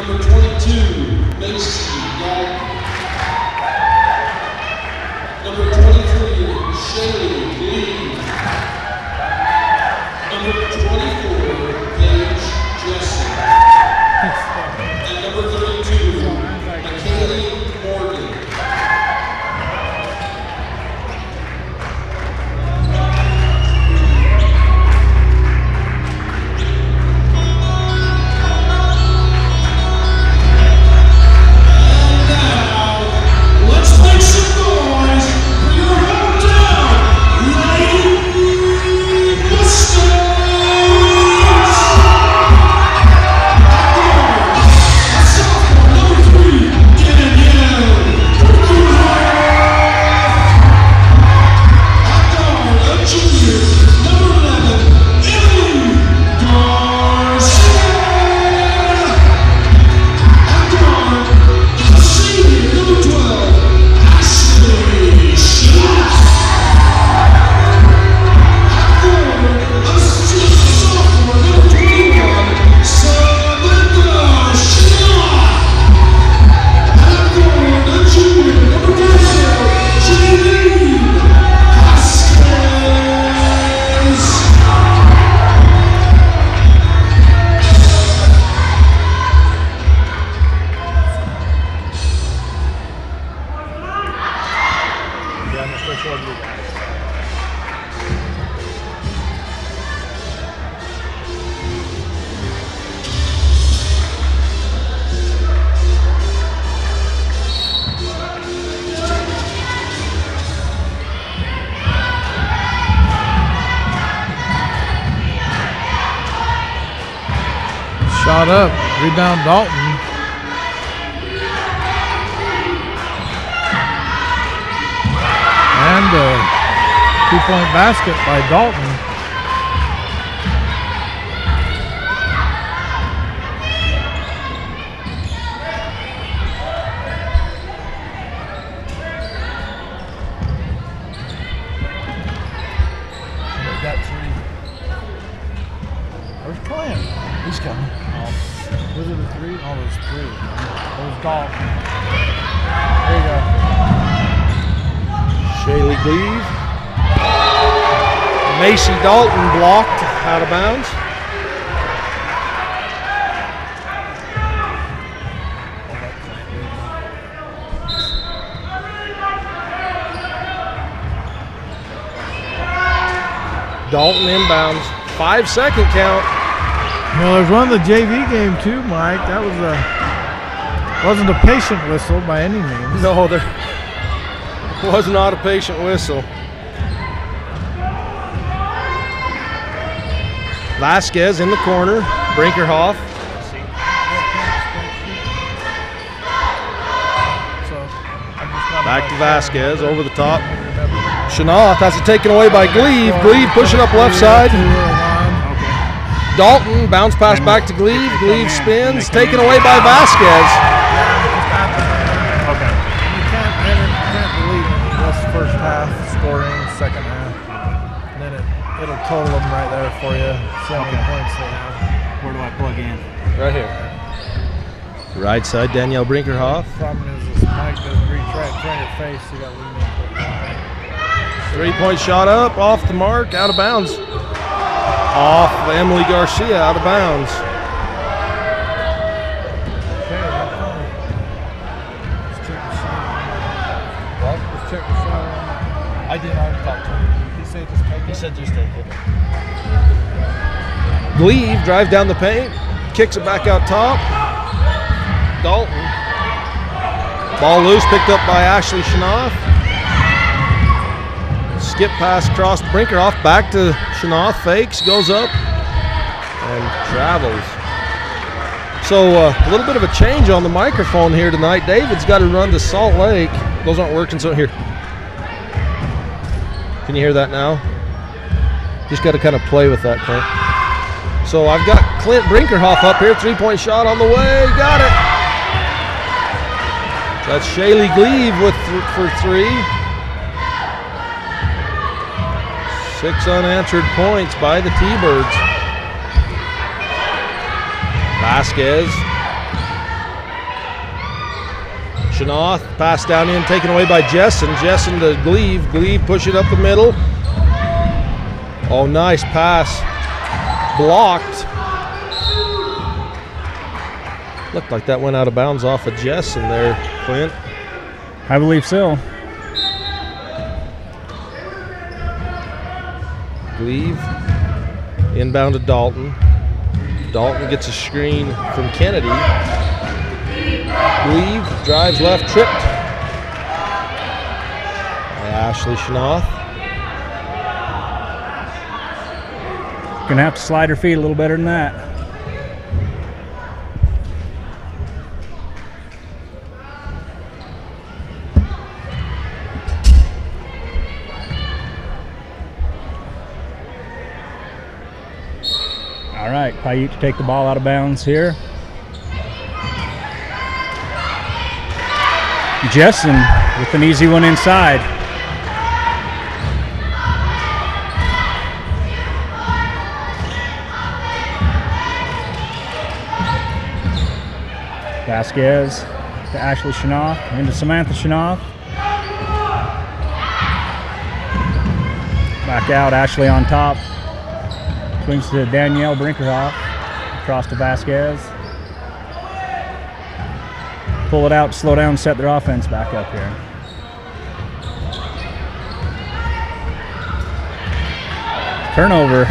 Number 22, Macy Dalton. Number 23, Shaylee Lee. Number 24, Paige Jesse. And number 32, McKaylee Morgan. Shot up, rebound Dalton. And a 2-point basket by Dalton. Got three. Where's Clint? He's coming. Was it a three? Oh, there's three. There's Dalton. There you go. Shaylee Gleave. Macy Dalton blocked out of bounds. Dalton inbounds. 5-second count. Well, there's one of the JV game too, Mike. That was wasn't a patient whistle by any means. No, there was not a patient whistle. Vasquez in the corner. Brinkerhoff. Back to Vasquez over the top. Shanoff has it taken away by Gleave. Gleave pushing up left side. Dalton, bounce pass back to Gleave. Gleave spins, taken away by Vasquez. Okay. You can't believe it. That's the first half scoring, second half. And then it'll total them right there for you. See how many points they have. Where do I plug in? Right here. Right side, Danielle Brinkerhoff. Problem is this Mike doesn't reach right in front of your face. You got to lean in. 3-point shot up, off the mark, out of bounds. Off Emily Garcia, out of bounds. Okay, have fun. Let's check the shot. What? Let's check the shot. I did already talk to him. He said just take it? He said just take it. Gleave drive down the paint, kicks it back out top. Dalton. Ball loose, picked up by Ashley Shanoff. Skip pass across Brinkerhoff, back to Shanoff, fakes, goes up, and travels. So a little bit of a change on the microphone here tonight. David's got to run to Salt Lake. Those aren't working, so here. Can you hear that now? Just got to kind of play with that, Clint. So I've got Clint Brinkerhoff up here, 3-point shot on the way, got it. That's Shaylee Gleave for three. 6 unanswered points by the T-Birds. Vasquez Shanoff, pass down in, taken away by Jessen. Jessen to Gleave. Gleave push it up the middle. Oh, nice pass. Blocked. Looked like that went out of bounds off of Jessen there, Clint. I believe so. Gleave. Inbound to Dalton. Dalton gets a screen from Kennedy. Gleave drives left, tripped by Ashley Shanoff. Gonna have to slide her feet a little better than that. All right, Piute to take the ball out of bounds here. Jessen with an easy one inside. Vasquez to Ashley Shanoff, into Samantha Shanoff. Back out, Ashley on top. Swings to Danielle Brinkerhoff, across to Vasquez. Pull it out, slow down, set their offense back up here. Turnover.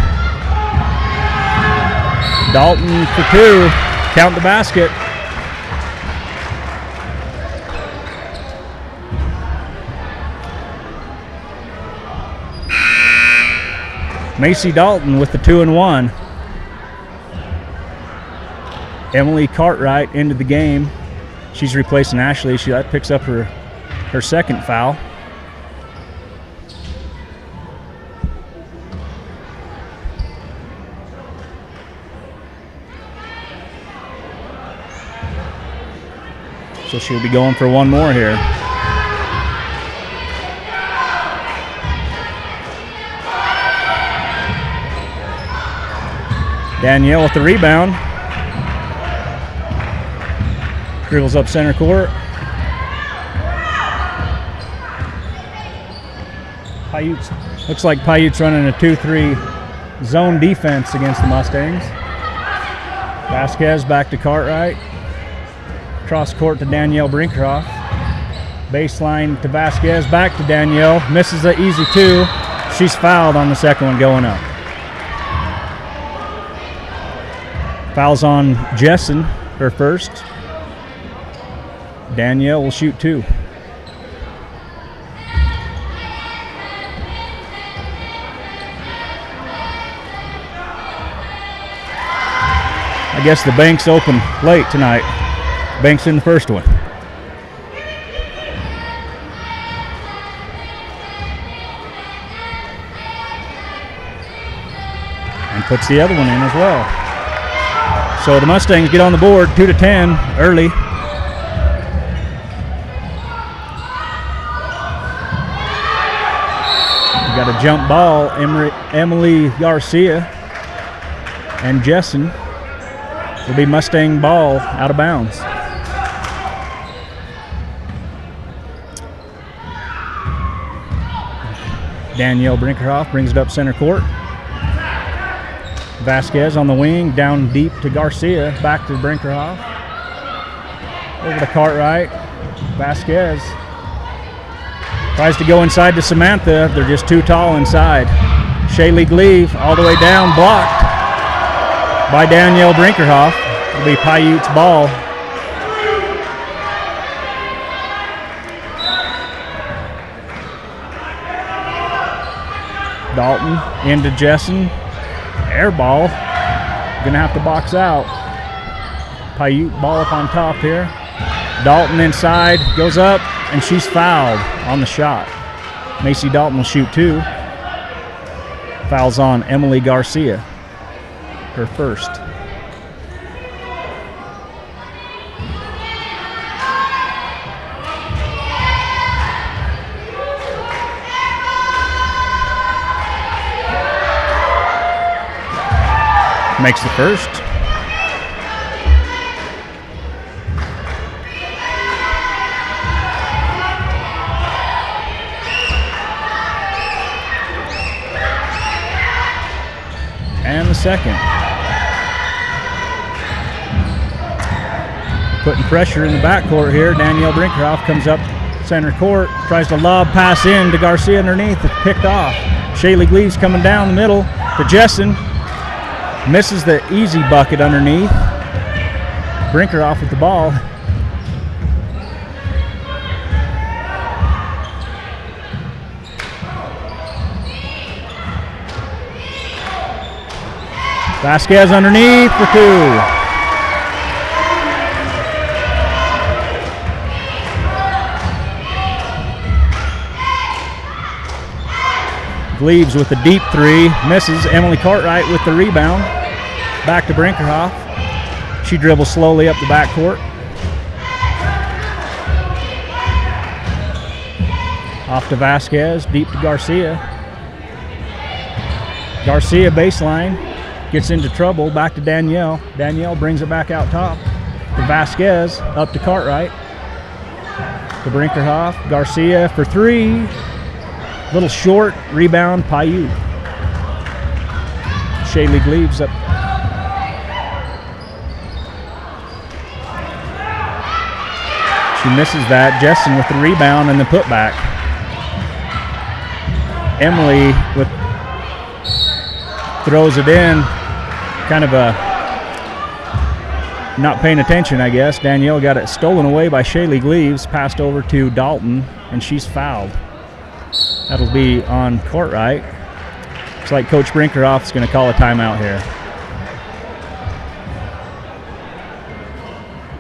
Dalton for 2, count the basket. Macy Dalton with the 2 and 1. Emily Cartwright into the game. She's replacing Ashley. That picks up her second foul. So she'll be going for one more here. Danielle with the rebound. Dribbles up center court. Piute, looks like Piute's running a 2-3 zone defense against the Mustangs. Vasquez back to Cartwright. Cross court to Danielle Brinkerhoff. Baseline to Vasquez, back to Danielle. Misses the easy 2. She's fouled on the second one going up. Fouls on Jessen, her first. Danielle will shoot 2. I guess the bank's open late tonight. Bank's in the first one. And puts the other one in as well. So the Mustangs get on the board, 2-10 early. We got a jump ball, Emily Garcia and Jessen. Will be Mustang ball out of bounds. Danielle Brinkerhoff brings it up center court. Vasquez on the wing, down deep to Garcia, back to Brinkerhoff. Over to Cartwright. Vasquez tries to go inside to Samantha. They're just too tall inside. Shaylee Gleave all the way down, blocked by Danielle Brinkerhoff. It'll be Piute's ball. Dalton into Jessen. Air ball. Gonna have to box out. Piute ball up on top here. Dalton inside, goes up, and she's fouled on the shot. Macy Dalton will shoot 2. Fouls on Emily Garcia, her first. Makes the first. the second. Putting pressure in the backcourt here. Danielle Brinkerhoff comes up center court, tries to lob pass in to Garcia underneath. It's picked off. Shaylee Gleaves coming down the middle to Jessen. Misses the easy bucket underneath. Brinkerhoff with the ball. Vasquez underneath for two. Gleaves with the deep three, misses. Emily Cartwright with the rebound. Back to Brinkerhoff. She dribbles slowly up the backcourt. Off to Vasquez, deep to Garcia. Garcia baseline, gets into trouble, back to Danielle. Danielle brings it back out top to Vasquez, up to Cartwright. To Brinkerhoff, Garcia for three. Little short, rebound, Piute. Shaylee Gleaves up. She misses that. Jessen with the rebound and the putback. Emily throws it in. Kind of a not paying attention, I guess. Danielle got it stolen away by Shaylee Gleaves, passed over to Dalton, and she's fouled. That'll be on Cartwright. Looks like Coach Brinkerhoff is going to call a timeout here.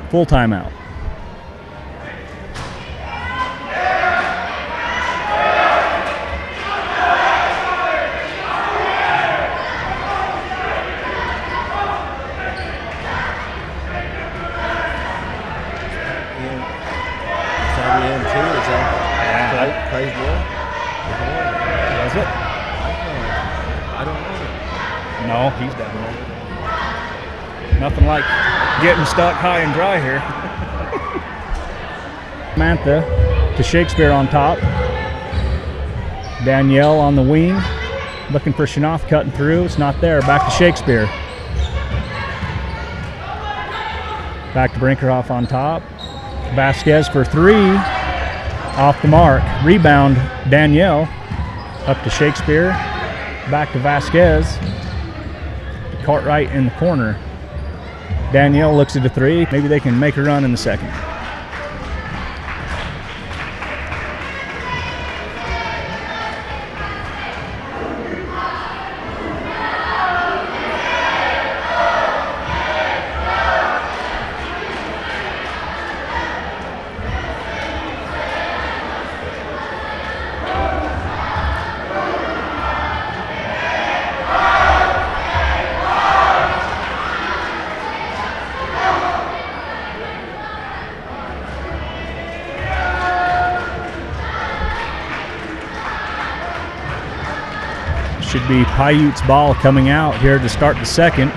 Full timeout. Was it? I don't know. No, he's down there. Nothing like getting stuck high and dry here. Samantha to Shakespeare on top. Danielle on the wing. Looking for Shanoff cutting through. It's not there. Back to Shakespeare. Back to Brinkerhoff on top. Vasquez for three. Off the mark. Rebound, Danielle. Up to Shakespeare. Back to Vasquez. Cartwright in the corner. Danielle looks at the three. Maybe they can make a run in the second. Should be Piute's ball coming out here to start the second.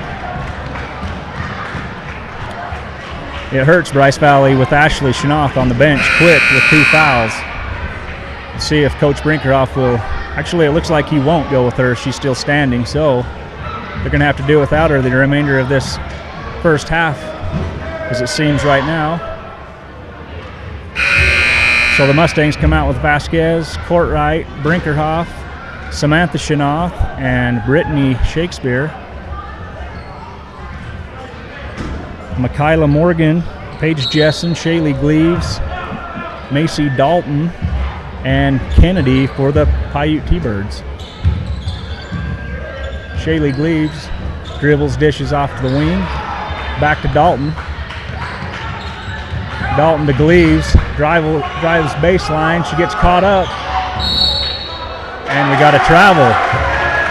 It hurts Bryce Valley with Ashley Shanoff on the bench quick with 2 fouls. Let's see if Coach Brinkerhoff will. Actually, it looks like he won't go with her. She's still standing, so they're going to have to do without her the remainder of this first half, as it seems right now. So the Mustangs come out with Vasquez, Cartwright, Brinkerhoff, Samantha Shanoff, and Brittany Shakespeare. Michaela Morgan, Paige Jessen, Shaylee Gleaves, Macy Dalton, and Kennedy for the Piute T-Birds. Shaylee Gleaves dribbles, dishes off to the wing. Back to Dalton. Dalton to Gleaves, drives baseline. She gets caught up. And we got a travel.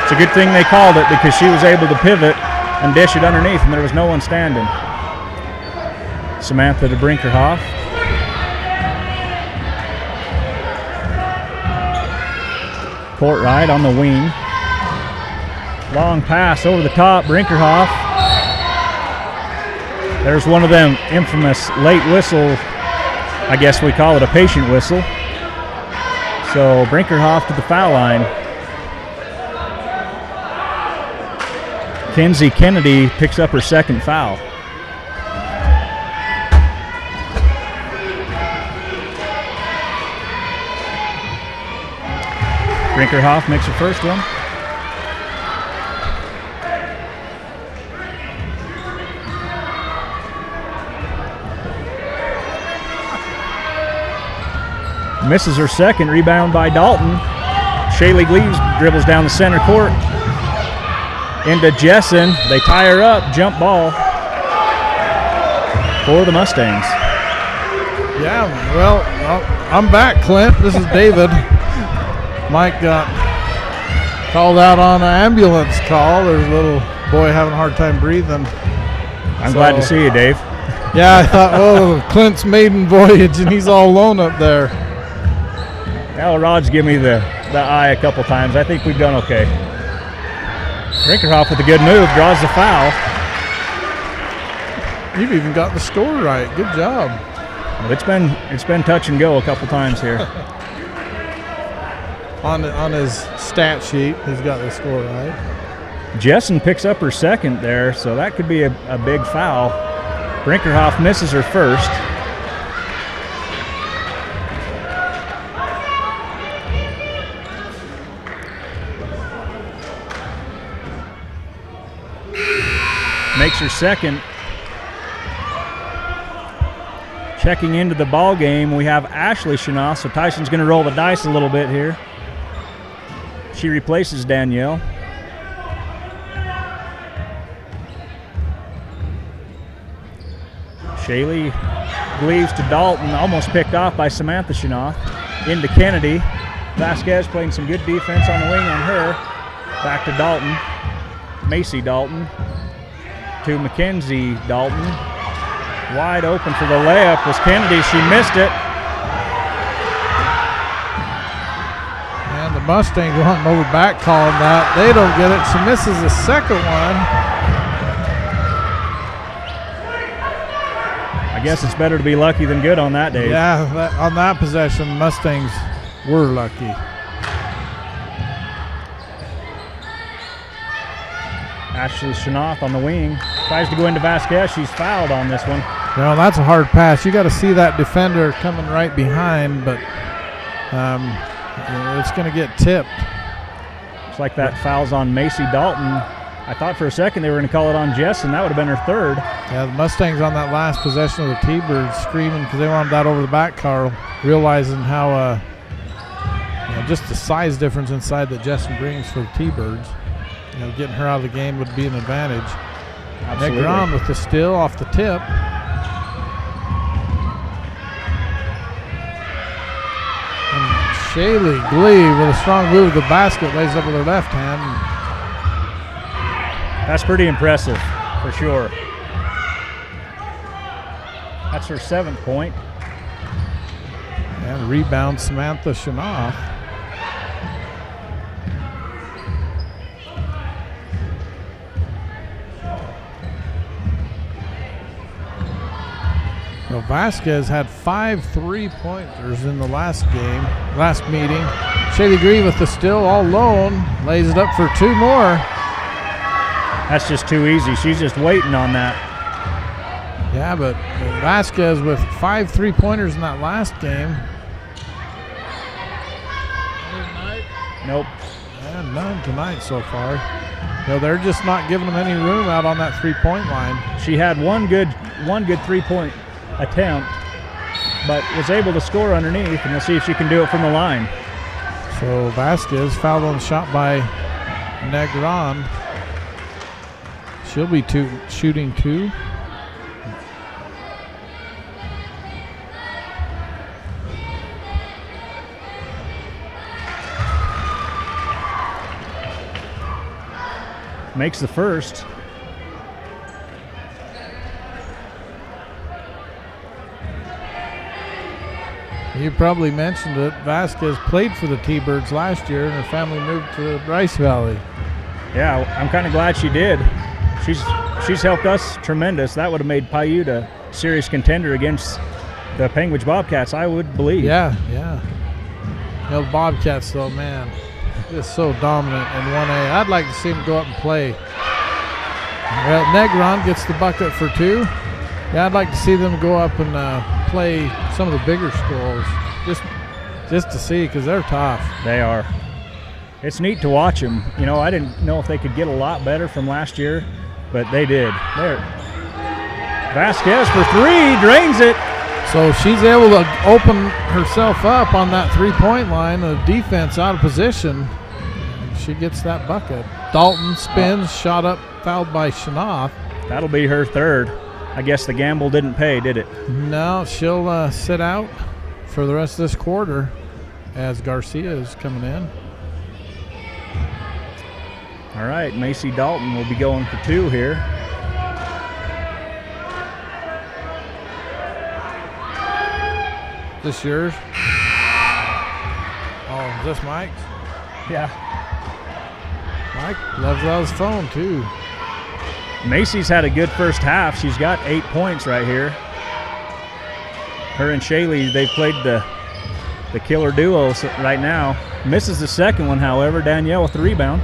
It's a good thing they called it because she was able to pivot and dish it underneath and there was no one standing. Samantha to Brinkerhoff. Cartwright on the wing. Long pass over the top, Brinkerhoff. There's one of them infamous late whistle, I guess we call it a patient whistle. So Brinkerhoff to the foul line. Mackenzie Kennedy picks up her second foul. Brinkerhoff makes her first one. Misses her second, rebound by Dalton. Shaylee Gleaves dribbles down the center court into Jessen. They tie her up, jump ball for the Mustangs. Yeah, well, I'm back, Clint. This is David. Mike got called out on an ambulance call. There's a little boy having a hard time breathing. I'm glad to see you, Dave. Yeah, I thought, oh, Clint's maiden voyage, and he's all alone up there. Well, Rod's give me the eye a couple times. I think we've done okay. Brinkerhoff with a good move, draws the foul. You've even got the score right. Good job. Well, it's been touch and go a couple times here. On his stat sheet, he's got the score right. Jessen picks up her second there, so that could be a big foul. Brinkerhoff misses her first. Makes her second. Checking into the ball game, we have Ashley Shanoff, so Tyson's going to roll the dice a little bit here. She replaces Danielle. Shaylee Gleaves to Dalton, almost picked off by Samantha Shanoff. Into Kennedy. Vasquez playing some good defense on the wing on her. Back to Dalton. Macy Dalton to Mackenzie Dalton. Wide open for the layup was Kennedy. She missed it. And the Mustangs wanting over back calling that. They don't get it. She misses the second one. I guess it's better to be lucky than good on that day. Yeah, on that possession, the Mustangs were lucky. Ashley Shanoff on the wing. Tries to go into Vasquez. She's fouled on this one. Well, that's a hard pass. You got to see that defender coming right behind, but it's going to get tipped. Looks like that foul's on Macy Dalton. I thought for a second they were going to call it on Jessen. That would have been her third. Yeah, the Mustangs on that last possession of the T-Birds screaming because they wanted that over the back, Carl, realizing how just the size difference inside that Jessen brings for the T-Birds. Getting her out of the game would be an advantage. Absolutely. Negron with the steal off the tip. And Shaylee Gleaves with a strong move to the basket, lays up with her left hand. That's pretty impressive, for sure. That's her 7th point. And rebound Samantha Shanoff. Vasquez had 5 3-pointers in the last meeting. Shaylee Green with the steal all alone, lays it up for 2 more. That's just too easy. She's just waiting on that. Yeah, but Vasquez with 5 3-pointers in that last game. Nope. And none tonight so far. They're just not giving them any room out on that 3-point line. She had one good 3-point attempt, but was able to score underneath, and we'll see if she can do it from the line. So Vasquez fouled on the shot by Negron. She'll be shooting 2. Makes the first. You probably mentioned it. Vasquez played for the T-Birds last year, and her family moved to Bryce Valley. Yeah, I'm kind of glad she did. She's helped us tremendous. That would have made Piute a serious contender against the Penguins Bobcats, I would believe. Yeah. The Bobcats, though, man, just so dominant in 1A. I'd like to see them go up and play Well, Negron gets the bucket for 2. Yeah, I'd like to see them go up and play some of the bigger schools, just to see, because they're tough. They are. It's neat to watch them. You know, I didn't know if they could get a lot better from last year, but they did. There. Vasquez for 3, drains it. So she's able to open herself up on that 3-point line. The defense out of position. She gets that bucket. Dalton spins, shot up, fouled by Shanoff. That'll be her 3rd. I guess the gamble didn't pay, did it? No, she'll sit out for the rest of this quarter as Garcia is coming in. All right, Macy Dalton will be going for 2 here. This yours? Oh, is this Mike's? Yeah. Mike loves out his phone too. Macy's had a good first half. She's got 8 points right here. Her and Shaylee, they've played the killer duo right now. Misses the second one, however. Danielle with the rebound.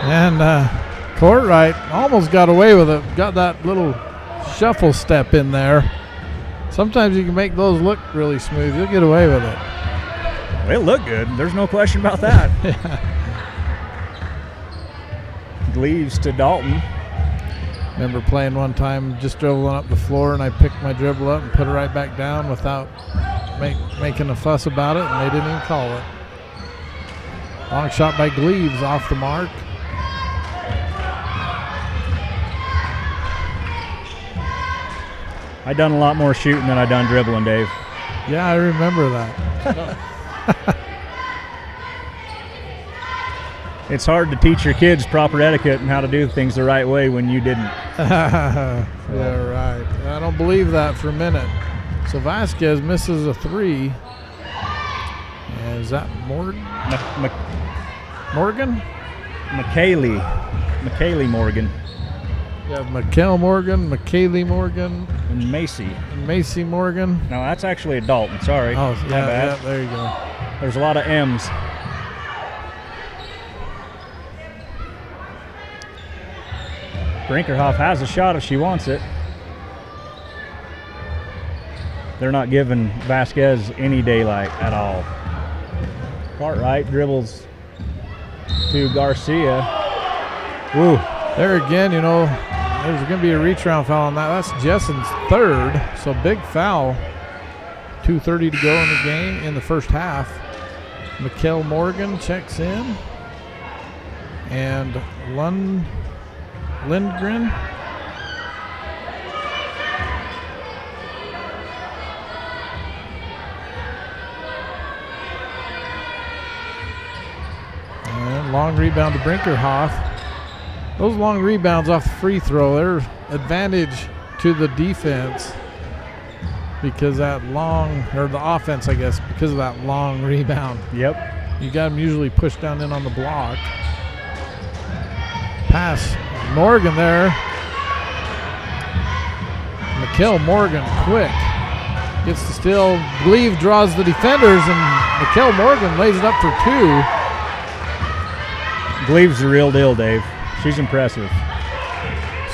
And Courtright almost got away with it. Got that little shuffle step in there. Sometimes you can make those look really smooth. You'll get away with it. It looked good. There's no question about that. Leaves to Dalton. Remember playing one time, just dribbling up the floor, and I picked my dribble up and put it right back down without making a fuss about it, and they didn't even call it. Long shot by Gleaves off the mark. I done a lot more shooting than I done dribbling, Dave. Yeah, I remember that. It's hard to teach your kids proper etiquette and how to do things the right way when you didn't. Yeah, right. I don't believe that for a minute. So Vasquez misses a 3. And is that Morgan? Morgan? McKaylee Morgan. You have McKell Morgan, McKaylee Morgan, And Macy. and Macy Morgan. No, that's actually a Dalton. Sorry. Oh, My yeah, bad. there you go. There's a lot of M's. Brinkerhoff has a shot if she wants it. They're not giving Vasquez any daylight at all. Cartwright dribbles to Garcia. Ooh. There again, you know, there's going to be a reach around foul on that. That's Jessen's 3rd, so big foul. 2:30 to go in the game in the first half. McKell Morgan checks in. And Lindgren. And long rebound to Brinkerhoff. Those long rebounds off the free throw, they're advantage to the defense because that long, or the offense, I guess, because of that long rebound. Yep. You got them usually pushed down in on the block. Pass Morgan there. McKell Morgan quick. Gets the steal. Gleave draws the defenders, and McKell Morgan lays it up for 2. Gleaves the real deal, Dave. She's impressive.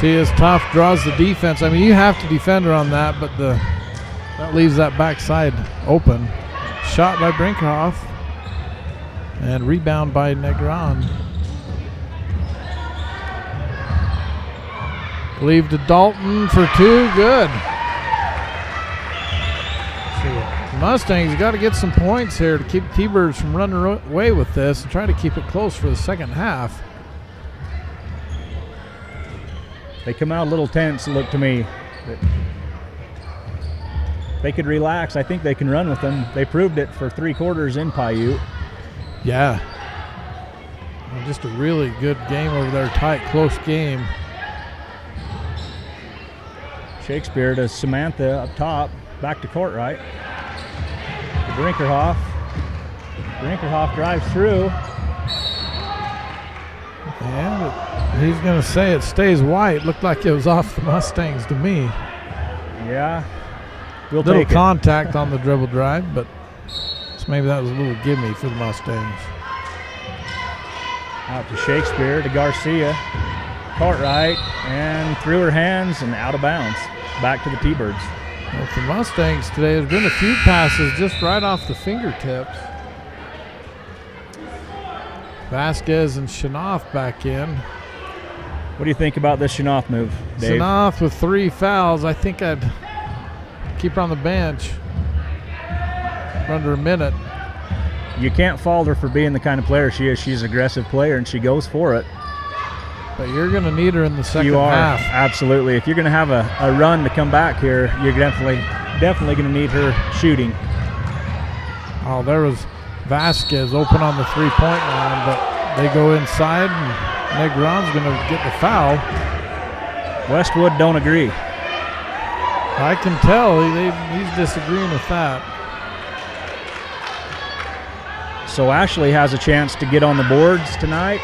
She is tough, draws the defense. I mean, you have to defend her on that, but that leaves that backside open. Shot by Brinkerhoff. And rebound by Negron. Leave to Dalton for 2. Good. Mustangs got to get some points here to keep T-Birds from running away with this and try to keep it close for the second half. They come out a little tense, it looked to me. But they could relax. I think they can run with them. They proved it for 3 quarters in Piute. Yeah. Well, just a really good game over there. Tight, close game. Shakespeare to Samantha up top. Back to Courtright. To Brinkerhoff. Brinkerhoff drives through. And he's going to say it stays white. Looked like it was off the Mustangs to me. Yeah. We'll Little take it. contact on the dribble drive, but so maybe that was a little gimme for the Mustangs. Out to Shakespeare, to Garcia. Cartwright, and through her hands and out of bounds. Back to the T-Birds. Well, for Mustangs today, there's been a few passes just right off the fingertips. Vasquez and Shanoff back in. What do you think about this Shanoff move, Dave? Shanoff with 3 fouls. I think I'd keep her on the bench for under a minute. You can't fault her for being the kind of player she is. She's an aggressive player, and she goes for it. But you're going to need her in the second You are, half. absolutely. If you're going to have a run to come back here, you're definitely going to need her shooting. Oh, there was Vasquez open on the three-point line, but they go inside, and Negron's going to get the foul. Westwood don't agree. I can tell he's disagreeing with that. So Ashley has a chance to get on the boards tonight.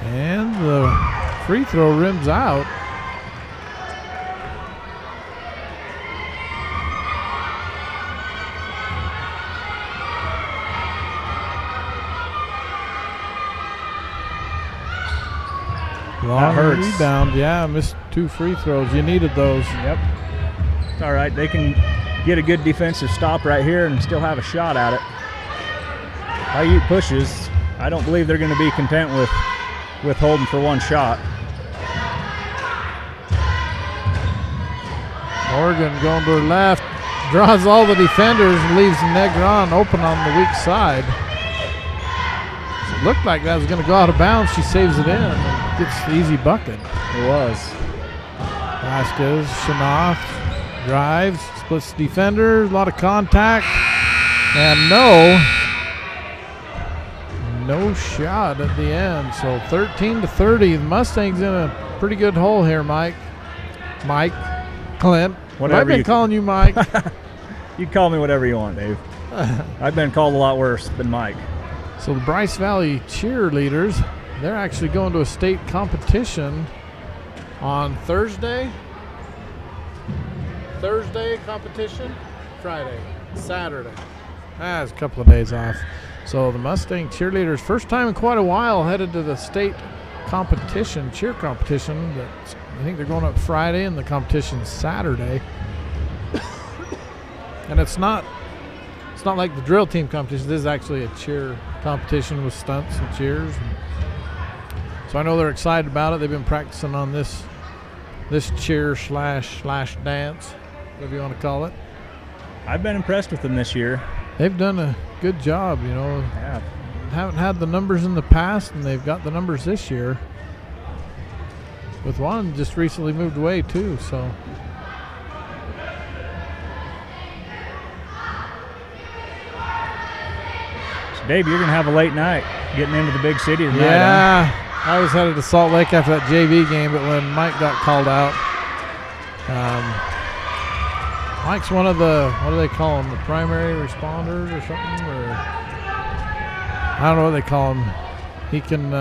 And the free throw rims out. Long hurts. rebound. Yeah, missed 2 free throws. You needed those. Yep. It's all right. They can get a good defensive stop right here and still have a shot at it. Piute pushes. I don't believe they're going to be content with holding for 1 shot. Morgan going to her left, draws all the defenders and leaves Negron open on the weak side. So it looked like that was going to go out of bounds. She saves it in and gets the easy bucket. It was. Vasquez, Shanoff, drives, splits defenders, a lot of contact, and no shot at the end. So 13-30. The Mustangs in a pretty good hole here, Mike. Clint. Whatever I've been you- calling you Mike. You can call me whatever you want, Dave. I've been called a lot worse than Mike. So the Bryce Valley cheerleaders, they're actually going to a state competition on Thursday. Thursday competition, Friday, Saturday. It's a couple of days off. So the Mustang cheerleaders, first time in quite a while, headed to the state competition, cheer competition. I think they're going up Friday and the competition's Saturday. And it's not like the drill team competition. This is actually a cheer competition with stunts and cheers. So I know they're excited about it. They've been practicing on this cheer slash dance, whatever you want to call it. I've been impressed with them this year. They've done a good job, you know. Yeah. Haven't had the numbers in the past, and they've got the numbers this year. With one just recently moved away too, so. So Dave, you're going to have a late night getting into the big city tonight. Yeah, I was headed to Salt Lake after that JV game, but when Mike got called out, Mike's one of the, what do they call them, the primary responders or something? Or I don't know what they call him. He can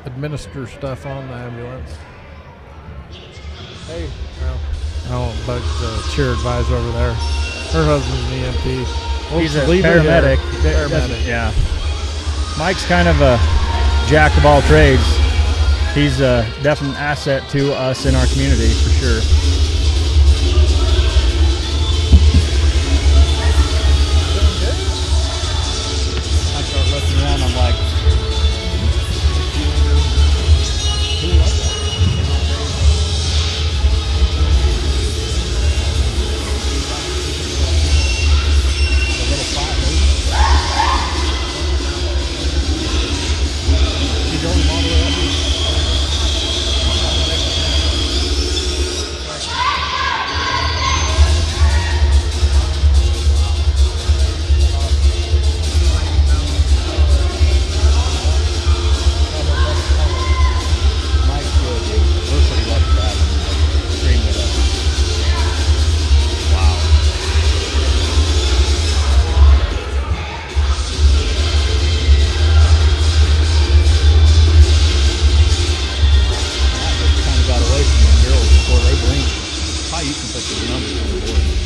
administer stuff on the ambulance. Hey, well, I don't bug the cheer advisor over there. Her husband's an EMT. He's a Leave her here. paramedic. Paramedic. Yeah. Mike's kind of a jack of all trades. He's a definite asset to us in our community for sure. I start looking around, I'm like, How you can put the numbers on the board.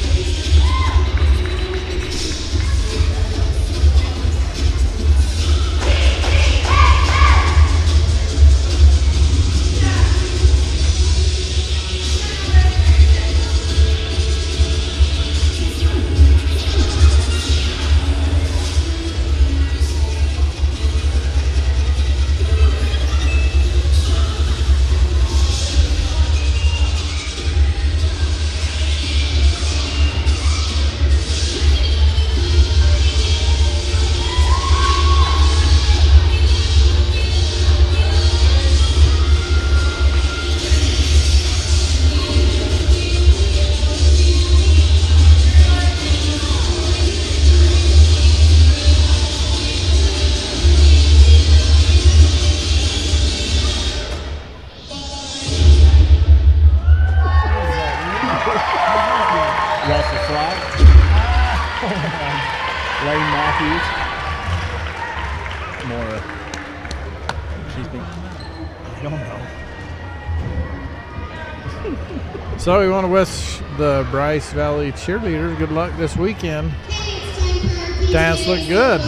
So we want to wish the Bryce Valley cheerleaders good luck this weekend. Dance looked good.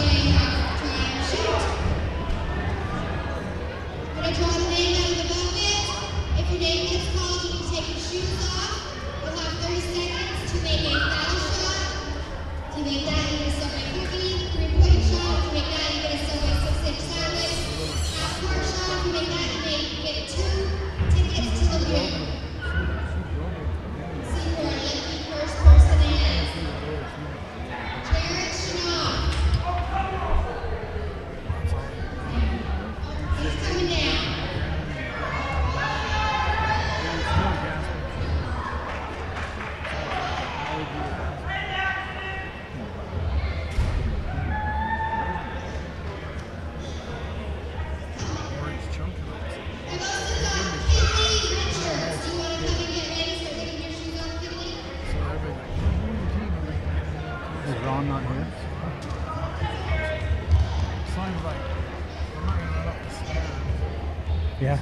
Yeah.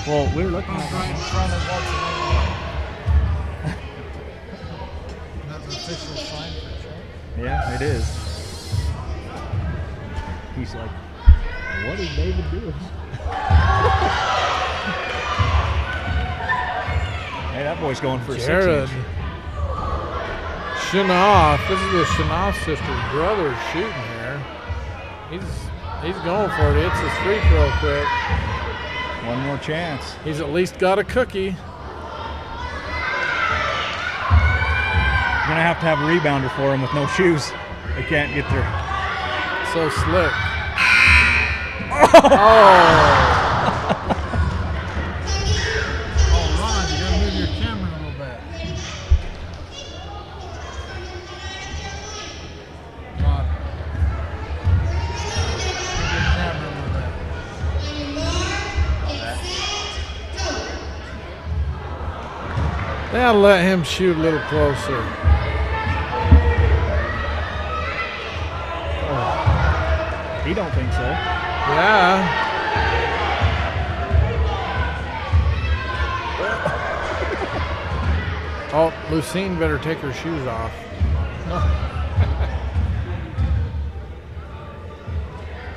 Well, we were looking at right in front of That's the official sign for church. Yeah, it is. He's like, what is David doing? Hey, that boy's going for Jared. a 6-inch. Shanoff. This is the Shanoff sister's brother shooting here. He's going for it. He hits his free throw quick. One more chance. He's at least got a cookie. You're going to have a rebounder for him with no shoes. They can't get there. So slick. Oh! Oh, Ron, you gotta move your camera a little bit. Ron. Move your camera a little bit. They ought to let him shoot a little closer. He don't think so. Yeah. Oh, Lucine better take her shoes off.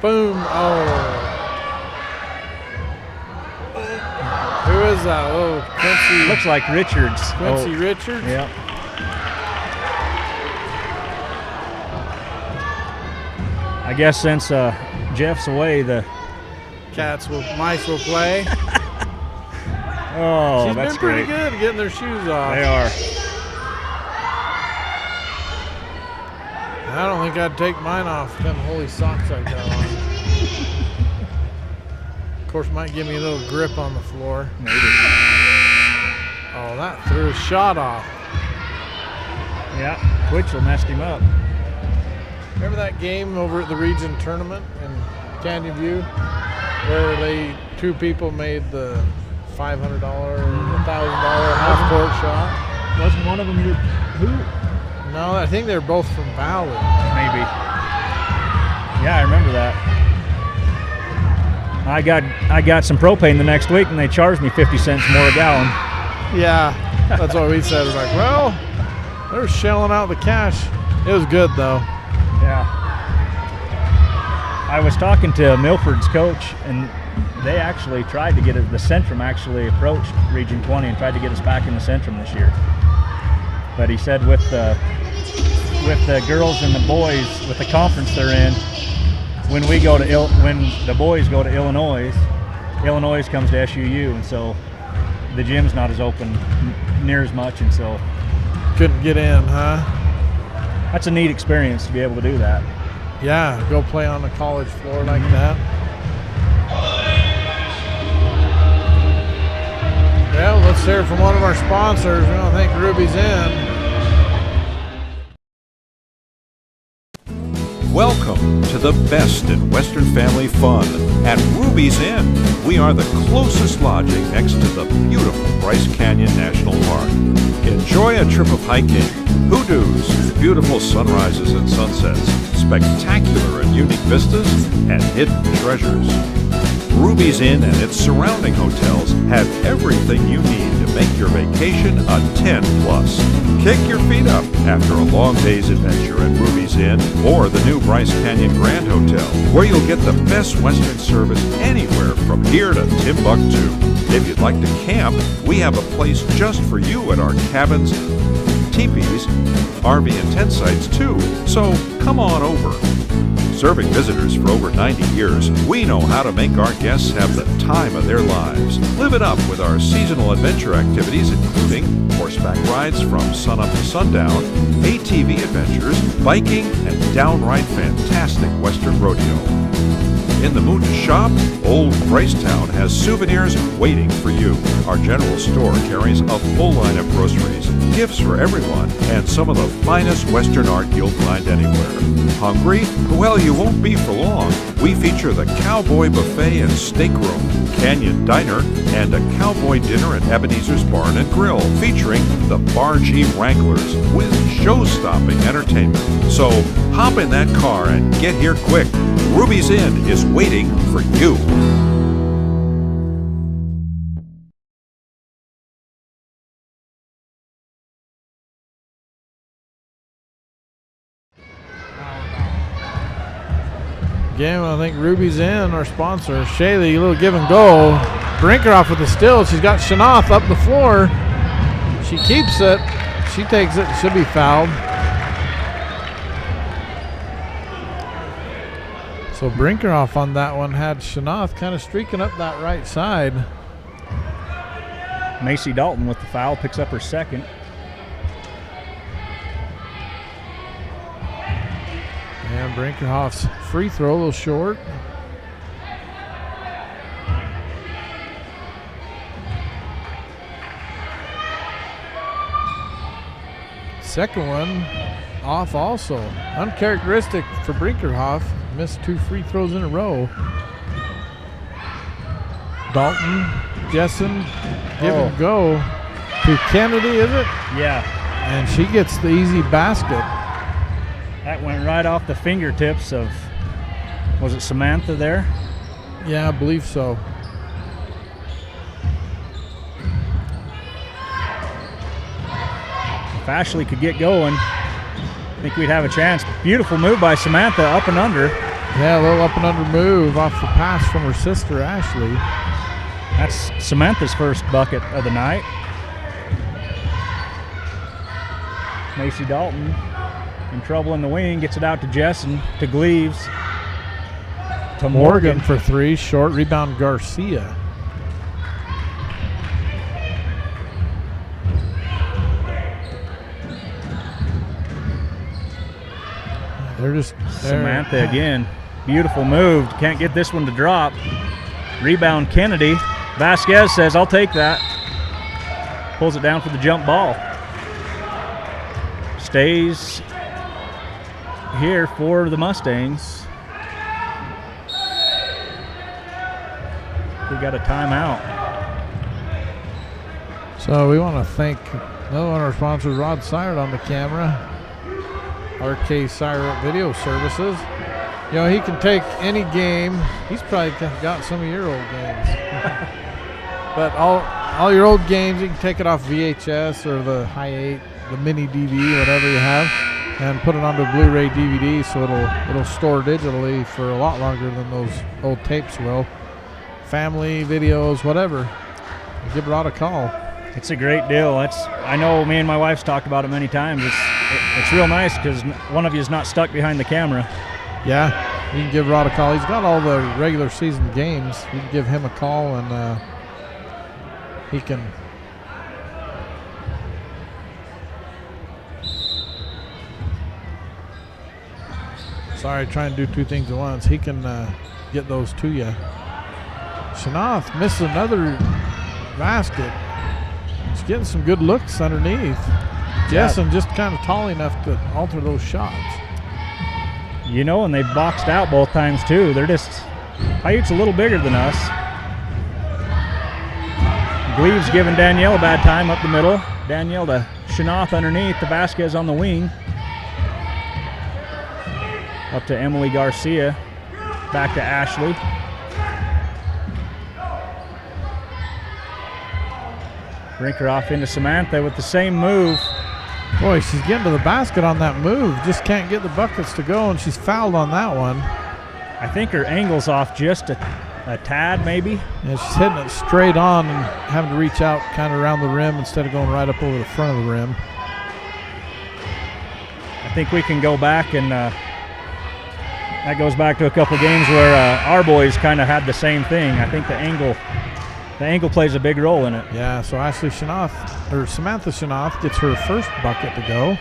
Boom. Oh. Who is that? Oh, Quincy. Looks like Richards. Quincy Richards? Yeah. I guess since Jeff's away, the mice will play. oh, She's that's been pretty great. good at getting their shoes off. They are. I don't think I'd take mine off them holy socks I got on. Of course, might give me a little grip on the floor. Maybe. Oh, that threw a shot off. Yeah, Twitchell messed him up. Remember that game over at the region tournament in Canyon View where two people made the $500 or $1,000 half-court shot? Wasn't one of them your who? No, I think they're both from Valley. Maybe. Yeah, I remember that. I got some propane the next week and they charged me 50 cents more a gallon. Yeah, that's what we said. It was like, well, they're shelling out the cash. It was good, though. Yeah. I was talking to Milford's coach, and they actually tried to get it. The Centrum actually approached Region 20 and tried to get us back in the Centrum this year. But he said with the girls and the boys, with the conference they're in, when the boys go to Illinois comes to SUU, and so the gym's not as open near as much, and so Couldn't get in, huh? that's a neat experience to be able to do that. Yeah, go play on the college floor like that. Well, let's hear from one of our sponsors. We don't think Ruby's in. Welcome to the best in Western family fun at Ruby's Inn. We are the closest lodging next to the beautiful Bryce Canyon National Park. Enjoy a trip of hiking, hoodoos, beautiful sunrises and sunsets, spectacular and unique vistas, and hidden treasures. Ruby's Inn and its surrounding hotels have everything you need to make your vacation a 10+. Kick your feet up after a long day's adventure at Ruby's Inn or the new Bryce Canyon Grand Hotel, where you'll get the best Western service anywhere from here to Timbuktu. If you'd like to camp, we have a place just for you at our cabins, teepees, RV and tent sites too, so come on over. Serving visitors for over 90 years, we know how to make our guests have the time of their lives. Live it up with our seasonal adventure activities, including horseback rides from sunup to sundown, ATV adventures, biking, and downright fantastic Western rodeo. In the mood to shop, Old Brycetown has souvenirs waiting for you. Our general store carries a full line of groceries, gifts for everyone, and some of the finest Western art you'll find anywhere. Hungry? Well, you won't be for long. We feature the Cowboy Buffet and Steak Room, Canyon Diner, and a cowboy dinner at Ebenezer's Barn and Grill, featuring the Bargee Wranglers with show-stopping entertainment. So hop in that car and get here quick. Ruby's Inn is waiting for you. Again, I think Ruby's in, our sponsor. Shaylee, a little give and go. Brinkerhoff with the still. She's got Shanoff up the floor. She keeps it. She takes it. Should be fouled. So Brinkerhoff on that one had Shanoff kind of streaking up that right side. Macy Dalton with the foul picks up her second. And Brinkerhoff's free throw a little short. Second one off also. Uncharacteristic for Brinkerhoff. Missed 2 free throws in a row. Dalton, Jessen, give and go to Kennedy, is it? Yeah. And she gets the easy basket. That went right off the fingertips of, was it Samantha there? Yeah, I believe so. If Ashley could get going, I think we'd have a chance. Beautiful move by Samantha, up and under. Yeah, a little up and under move off the pass from her sister, Ashley. That's Samantha's first bucket of the night. Macy Dalton in trouble in the wing, gets it out to Jessen, to Gleaves, to Morgan for 3, short rebound Garcia. They're just Samantha again. Beautiful move. Can't get this one to drop. Rebound Kennedy. Vasquez says, I'll take that. Pulls it down for the jump ball. Stays here for the Mustangs. We got a timeout. So we want to thank another one of our sponsors, Rod Sire, on the camera. RK Sire Video Services. You know, he can take any game. He's probably got some of your old games. But all your old games, you can take it off VHS or the High 8, the mini DV, whatever you have, and put it onto a Blu-ray DVD, so it'll store digitally for a lot longer than those old tapes will. Family videos, whatever. Give Rod a call. It's a great deal. I know me and my wife's talked about it many times. It's real nice because one of you is not stuck behind the camera. Yeah, you can give Rod a call. He's got all the regular season games. You can give him a call and he can. Sorry, trying to do two things at once. He can get those to you. Shanoff missed another basket. He's getting some good looks underneath. Jessen just kind of tall enough to alter those shots. You know, and they boxed out both times too. Piute's a little bigger than us. Gleaves giving Danielle a bad time up the middle. Danielle to Shanoff underneath, to Vasquez on the wing. Up to Emily Garcia. Back to Ashley. Brinker off into Samantha with the same move. Boy, she's getting to the basket on that move. Just can't get the buckets to go, and she's fouled on that one. I think her angle's off just a tad, maybe. Yeah, she's hitting it straight on and having to reach out kind of around the rim instead of going right up over the front of the rim. I think we can go back and that goes back to a couple games where our boys kind of had the same thing. I think the angle plays a big role in it. Yeah, so Ashley Shanoff, or Samantha Shanoff, gets her first bucket to go.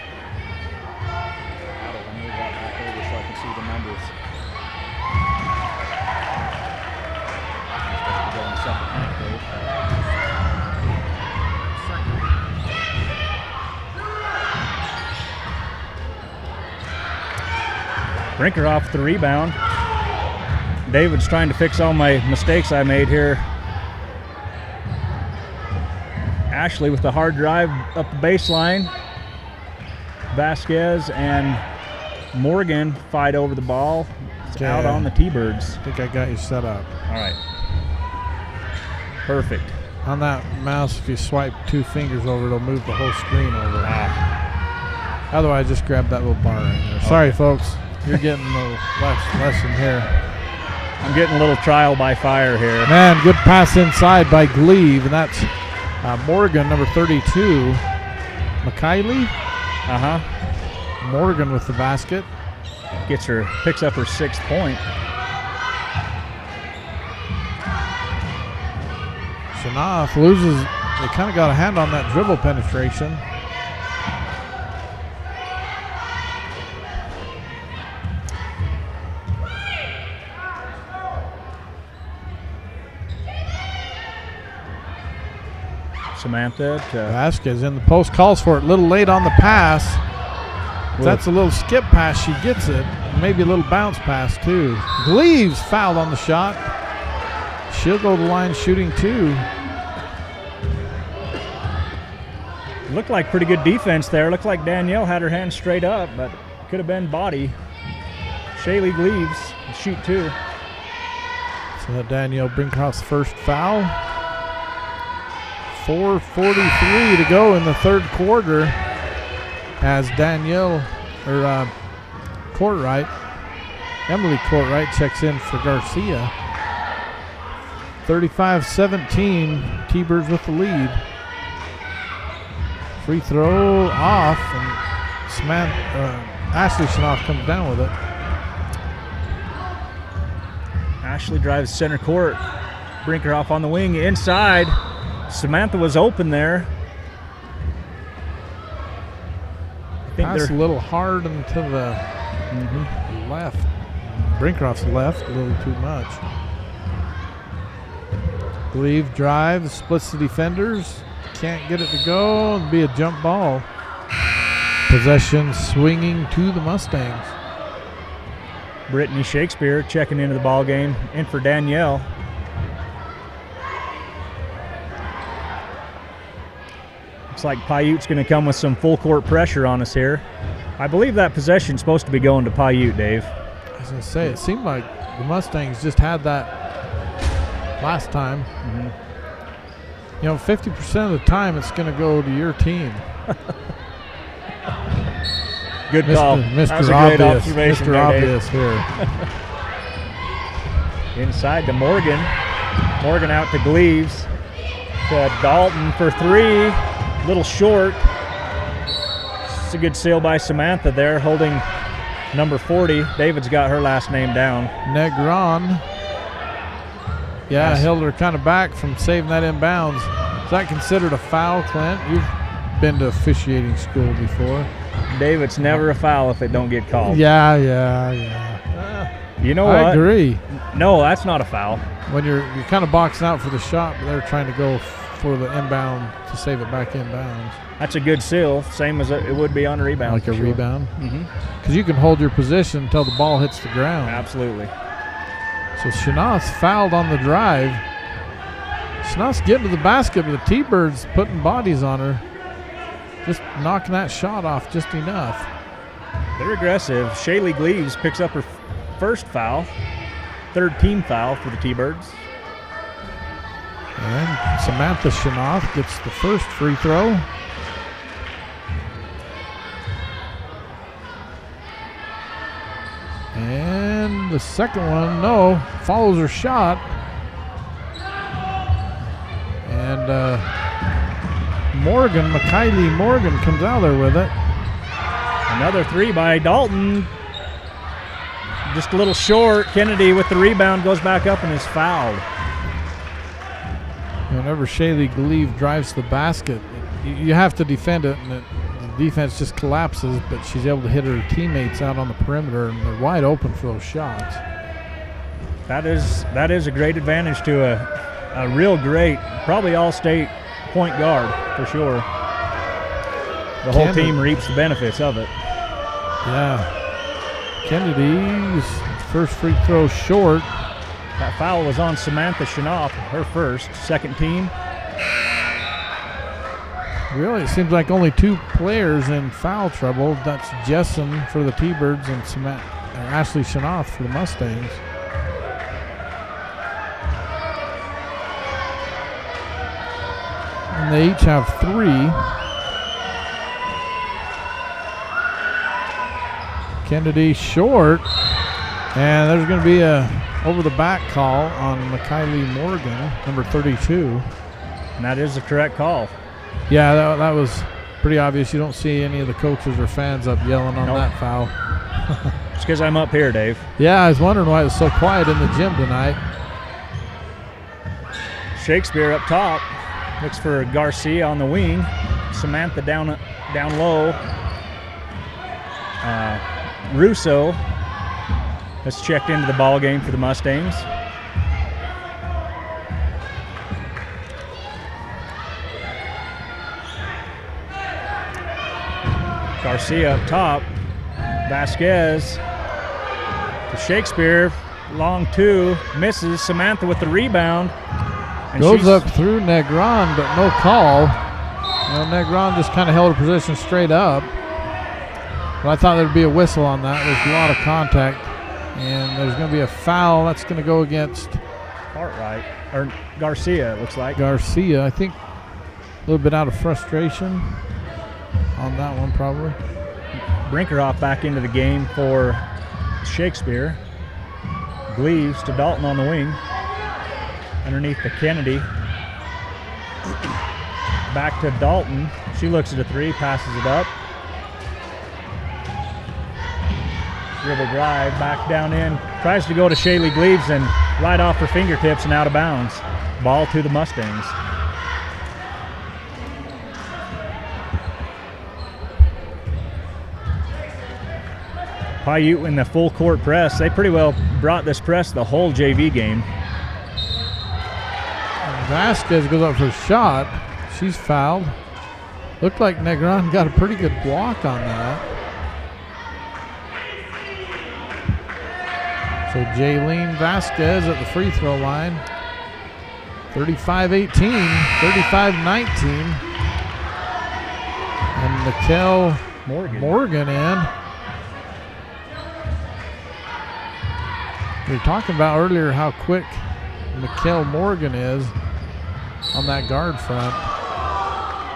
Brinker off the rebound. David's trying to fix all my mistakes I made here. Ashley with the hard drive up the baseline. Vasquez and Morgan fight over the ball. It's out on the T-Birds. I think I got you set up. All right. Perfect. On that mouse, if you swipe two fingers over, it'll move the whole screen over. Otherwise, just grab that little bar right there. Sorry, folks. You're getting a little lesson here. I'm getting a little trial by fire here. Man, good pass inside by Gleave, and that's Morgan, number 32. McKiley? Morgan with the basket. Picks up her 6th point. Shanoff loses, they kind of got a hand on that dribble penetration. Samantha to Vasquez in the post, calls for it. A little late on the pass. That's a little skip pass. She gets it. Maybe a little bounce pass too. Gleaves fouled on the shot. She'll go to the line shooting 2. Looked like pretty good defense there. Looked like Danielle had her hand straight up, but could have been body. Shaylee Gleaves shoot 2. So Danielle Brinkhoff's first foul. 4:43 to go in the third quarter as Danielle, or Emily Courtright checks in for Garcia. 35-17, T-Birds with the lead. Free throw off, and Ashley Shanoff comes down with it. Ashley drives center court. Brinker off on the wing inside. Samantha was open there. I think Pass a little hard into the left. Brinkhoff's left a little too much. Gleave drive, splits the defenders. Can't get it to go. It'll be a jump ball. Possession swinging to the Mustangs. Brittany Shakespeare checking into the ball game. In for Danielle. Looks like Piute's going to come with some full court pressure on us here. I believe that possession's supposed to be going to Piute, Dave. I was going to say, it seemed like the Mustangs just had that last time. You know, 50% of the time it's going to go to your team. Good call. Mr. That was a Obvious, great observation Mr. there, Dave. Obvious here. Inside to Morgan. Morgan out to Gleaves. To Dalton for 3. Little short. It's a good seal by Samantha there, holding number 40. David's got her last name down. Negron. Yeah, Yes. held her kind of back from saving that inbounds. Is that considered a foul, Clint? You've been to officiating school before. Dave, it's never a foul if it don't get called. Yeah. You know what? I agree. No, that's not a foul. When you're kind of boxing out for the shot, but they're trying to go for the inbound to save it back inbounds. That's a good seal, same as it would be on a rebound. Like for a sure. rebound. Mm-hmm. Because you can hold your position until the ball hits the ground. Absolutely. So Shanath's fouled on the drive. Shanath's getting to the basket, but the T-Birds putting bodies on her. Just knocking that shot off just enough. They're aggressive. Shaylee Gleaves picks up her first foul, third team foul for the T-Birds. And Samantha Shanath gets the first free throw. And the second one, no, follows her shot. And Kylie Morgan comes out there with it. Another 3 by Dalton. Just a little short. Kennedy with the rebound goes back up and is fouled. Whenever Shaylee Gleave drives the basket, you have to defend it, and the defense just collapses, but she's able to hit her teammates out on the perimeter, and they're wide open for those shots. That is a great advantage to a real great, probably all-state point guard for sure. The whole team reaps the benefits of it. Yeah. Kennedy's first free throw short. That foul was on Samantha Shanoff, her first, second team. Really, it seems like only 2 players in foul trouble. That's Jessen for the T-Birds and Ashley Shanoff for the Mustangs. And they each have 3. Kennedy short. And there's going to be a over-the-back call on Kylie Morgan, number 32. And that is the correct call. Yeah, that was pretty obvious. You don't see any of the coaches or fans up yelling on that foul. It's because I'm up here, Dave. Yeah, I was wondering why it was so quiet in the gym tonight. Shakespeare up top. Looks for Garcia on the wing. Samantha down low. Russo has checked into the ball game for the Mustangs. Garcia up top. Vasquez to Shakespeare. Long 2. Misses. Samantha with the rebound. And goes up through Negron, but no call. Negron just kind of held her position straight up. But I thought there'd be a whistle on that. There's a lot of contact. And there's going to be a foul. That's going to go against Cartwright, or Garcia, it looks like. Garcia, I think a little bit out of frustration on that one probably. Brinkerhoff back into the game for Shakespeare. Gleaves to Dalton on the wing. Underneath the Kennedy. Back to Dalton. She looks at a 3, passes it up. Dribble drive, back down in. Tries to go to Shaylee Gleaves and right off her fingertips and out of bounds. Ball to the Mustangs. Piute in the full court press. They pretty well brought this press the whole JV game. Vasquez goes up for a shot. She's fouled. Looked like Negron got a pretty good block on that. So Jaylene Vasquez at the free throw line. 35-18, 35-19. And Mikkel Morgan in. We were talking about earlier how quick Mikkel Morgan is on that guard front.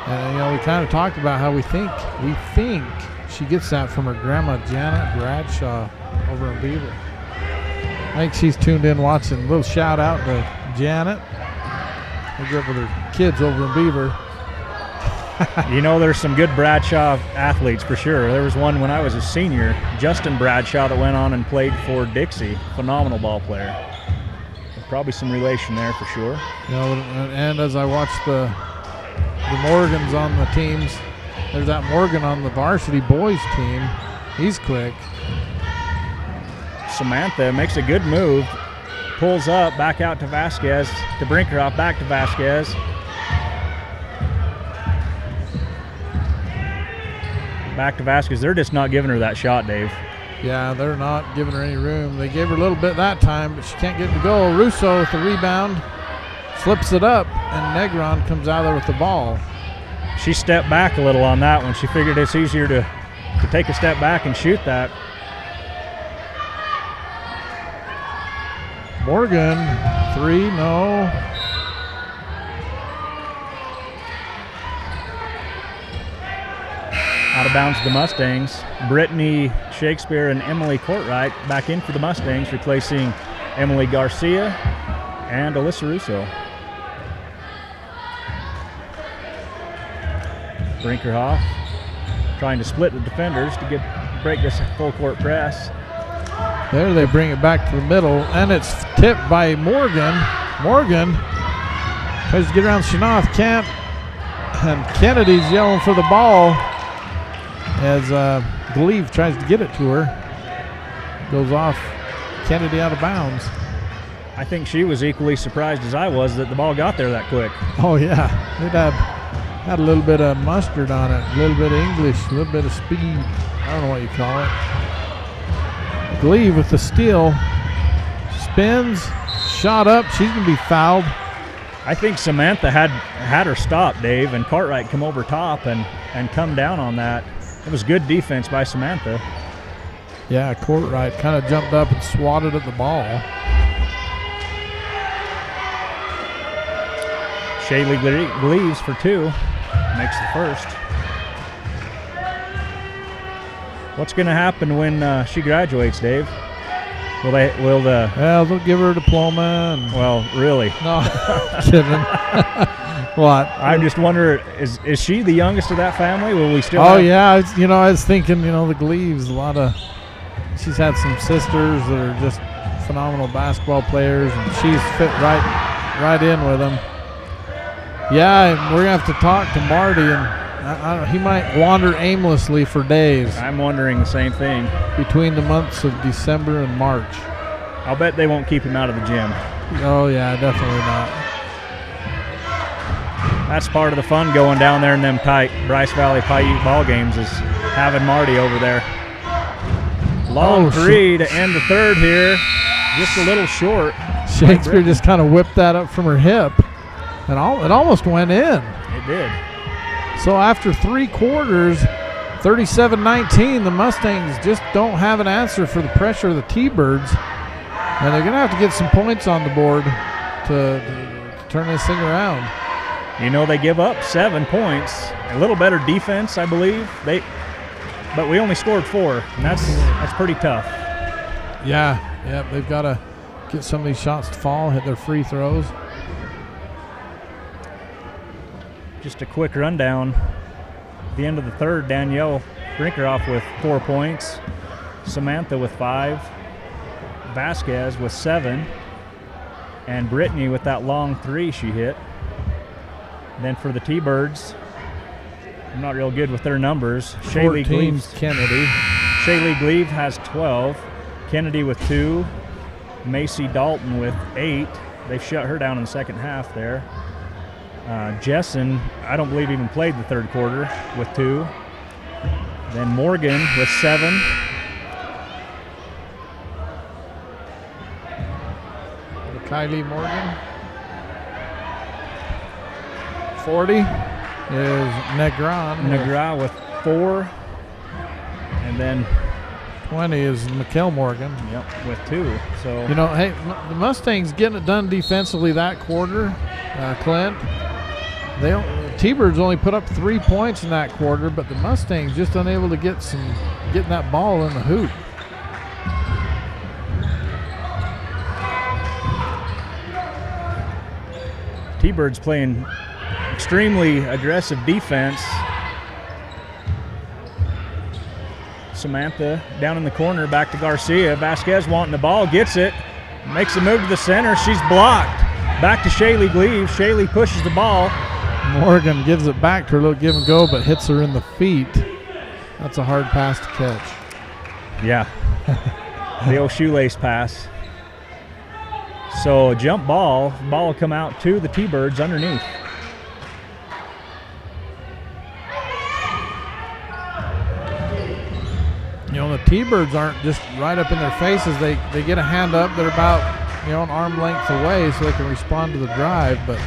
And, you know, we kind of talked about how we think she gets that from her grandma, Janet Bradshaw, over in Beaver. I think she's tuned in watching. A little shout out to Janet. I grew up with her kids over in Beaver. You know, there's some good Bradshaw athletes for sure. There was one when I was a senior, Justin Bradshaw, that went on and played for Dixie. Phenomenal ball player. There's probably some relation there for sure. You know, and as I watch the Morgans on the teams, there's that Morgan on the varsity boys team. He's quick. Samantha makes a good move, pulls up, back out to Vasquez, to Brinkerhoff, back to Vasquez. Back to Vasquez. They're just not giving her that shot, Dave. Yeah, they're not giving her any room. They gave her a little bit that time, but she can't get it to go. Russo with the rebound, flips it up, and Negron comes out there with the ball. She stepped back a little on that one. She figured it's easier to take a step back and shoot that. Morgan, 3, no. Out of bounds to the Mustangs. Brittany Shakespeare and Emily Courtright back in for the Mustangs, replacing Emily Garcia and Alyssa Russo. Brinkerhoff trying to split the defenders to break this full court press. There they bring it back to the middle, and it's tipped by Morgan. Morgan tries to get around Shanoff, can't, and Kennedy's yelling for the ball as Gleave tries to get it to her. Goes off Kennedy out of bounds. I think she was equally surprised as I was that the ball got there that quick. Oh yeah, it had a little bit of mustard on it, a little bit of English, a little bit of speed. I don't know what you call it. Gleave with the steal, spins, shot up. She's gonna be fouled. I think Samantha had her stop, Dave, and Cartwright come over top and come down on that. It was good defense by Samantha. Yeah, Courtright kind of jumped up and swatted at the ball. Shaylee Gleaves for 2, makes the first. What's going to happen when she graduates, Dave? Well, they'll give her a diploma. And well, really? No, kidding. What? I just wonder, is she the youngest of that family? Will we still? Oh yeah, I was thinking, the Gleaves. She's had some sisters that are just phenomenal basketball players, and she's fit right in with them. Yeah, we're gonna have to talk to Marty, and he might wander aimlessly for days. I'm wondering the same thing. Between the months of December and March. I'll bet they won't keep him out of the gym. Oh yeah, definitely not. That's part of the fun going down there in them tight Bryce Valley Piute ball games, is having Marty over there. Long three to end the third here. Just a little short. Shakespeare just kind of whipped that up from her hip, and it almost went in. It did. So after 3 quarters, 37-19, the Mustangs just don't have an answer for the pressure of the T-Birds, and they're going to have to get some points on the board to turn this thing around. They give up 7 points. A little better defense, I believe. But we only scored 4, and that's pretty tough. Yeah, they've got to get some of these shots to fall, hit their free throws. Just a quick rundown. At the end of the third, Danielle Brinkerhoff with 4 points, Samantha with 5, Vasquez with 7, and Brittany with that long 3 she hit. Then for the T-Birds, I'm not real good with their numbers. Shaylee Gleave, Kennedy. Shaylee Gleave has 12, Kennedy with 2, Macy Dalton with 8. They've shut her down in the second half there. Jessen, I don't believe even played the third quarter, with 2. Then Morgan with 7. Kylie Morgan. 40 is Negron. Negron with 4. And then 20 is Mikkel Morgan. Yep, with 2. So hey, the Mustangs getting it done defensively that quarter, Clint. T-Birds only put up 3 points in that quarter, but the Mustangs just unable to getting that ball in the hoop. T-Birds playing extremely aggressive defense. Samantha down in the corner, back to Garcia. Vasquez wanting the ball, gets it, makes a move to the center. She's blocked. Back to Shaylee Gleaves. Shaylee pushes the ball. Morgan gives it back to her, little give and go, but hits her in the feet. That's a hard pass to catch. Yeah, the old shoelace pass. So a jump ball will come out to the T-Birds underneath. You know, the T-Birds aren't just right up in their faces. They get a hand up. They're about, an arm length away so they can respond to the drive, but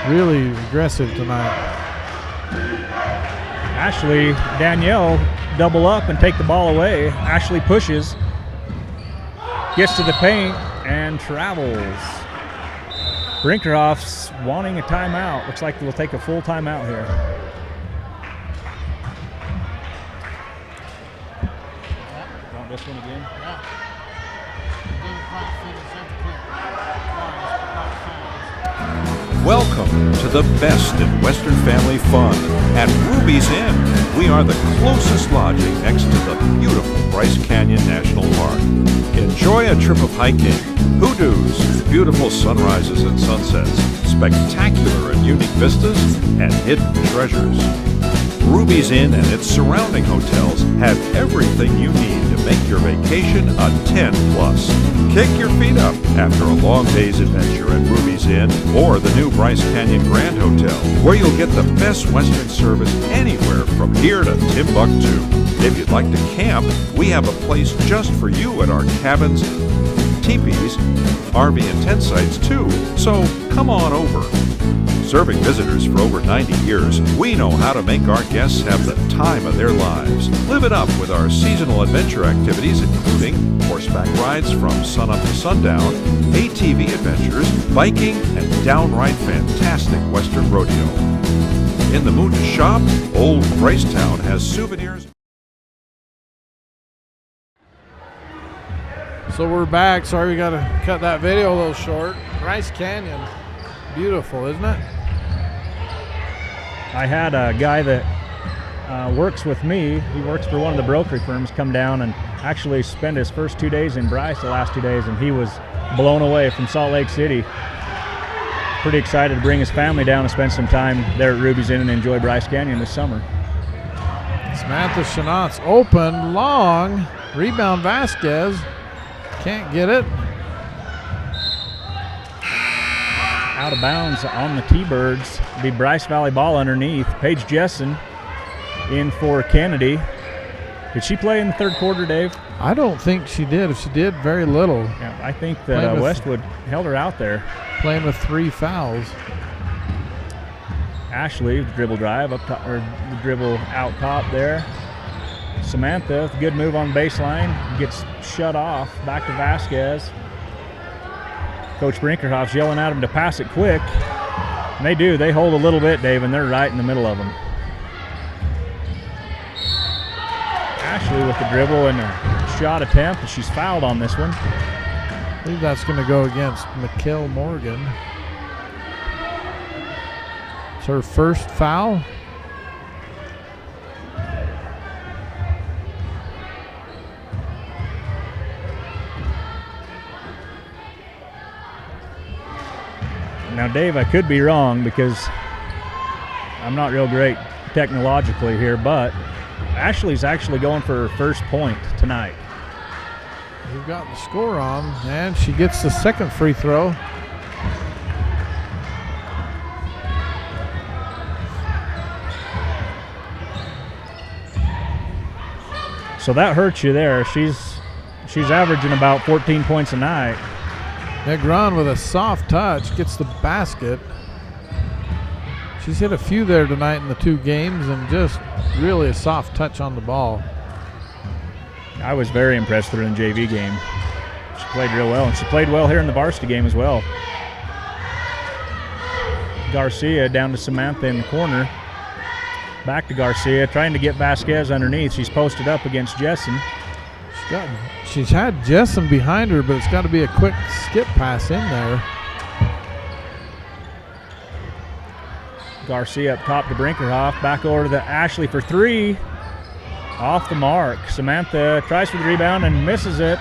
really aggressive tonight. Ashley, Danielle double up and take the ball away. Ashley pushes, gets to the paint, and travels. Brinkerhoff's wanting a timeout. Looks like they'll take a full timeout here. Want this one again? Welcome to the best in Western family fun at Ruby's Inn. We are the closest lodging next to the beautiful Bryce Canyon National Park. Enjoy a trip of hiking, hoodoos, beautiful sunrises and sunsets, spectacular and unique vistas, and hidden treasures. Ruby's Inn and its surrounding hotels have everything you need to make your vacation a 10+. Kick your feet up after a long day's adventure at Ruby's Inn or the new Bryce Canyon Grand Hotel, where you'll get the best Western service anywhere from here to Timbuktu. If you'd like to camp, we have a place just for you at our cabins, teepees, RV and tent sites too, so come on over. Serving visitors for over 90 years, we know how to make our guests have the time of their lives. Live it up with our seasonal adventure activities, including horseback rides from sunup to sundown, ATV adventures, biking, and downright fantastic Western rodeo. In the mood to shop, Old Brycetown has souvenirs. So we're back. Sorry we got to cut that video a little short. Bryce Canyon. Beautiful, isn't it? I had a guy that works with me. He works for one of the brokerage firms come down and actually spent his first 2 days in Bryce the last 2 days, and he was blown away from Salt Lake City. Pretty excited to bring his family down and spend some time there at Ruby's Inn and enjoy Bryce Canyon this summer. Samantha Chenot's open, long, rebound Vasquez. Can't get it. Out of bounds on the T-Birds. Be Bryce Valley ball underneath. Paige Jessen in for Kennedy. Did she play in the third quarter, Dave? I don't think she did. If she did, very little. Yeah, I think that Westwood held her out there. Playing with 3 fouls. Ashley, dribble drive up top, or the dribble out top there. Samantha, good move on baseline, gets shut off. Back to Vasquez. Coach Brinkerhoff's yelling at him to pass it quick. And they do. They hold a little bit, Dave, and they're right in the middle of them. Ashley with the dribble and a shot attempt, and she's fouled on this one. I believe that's going to go against Mikkel Morgan. It's her first foul. Now, Dave, I could be wrong because I'm not real great technologically here, but Ashley's actually going for her first point tonight. We've got the score on, and she gets the second free throw. So that hurts you there. She's averaging about 14 points a night. Negron with a soft touch gets the basket. She's hit a few there tonight in the 2 games, and just really a soft touch on the ball. I was very impressed with her in the JV game. She played real well, and she played well here in the varsity game as well. Garcia down to Samantha in the corner. Back to Garcia, trying to get Vasquez underneath. She's posted up against Jessen. She's had Jessen behind her, but it's got to be a quick skip pass in there. Garcia up top to Brinkerhoff. Back over to Ashley for three. Off the mark. Samantha tries for the rebound and misses it.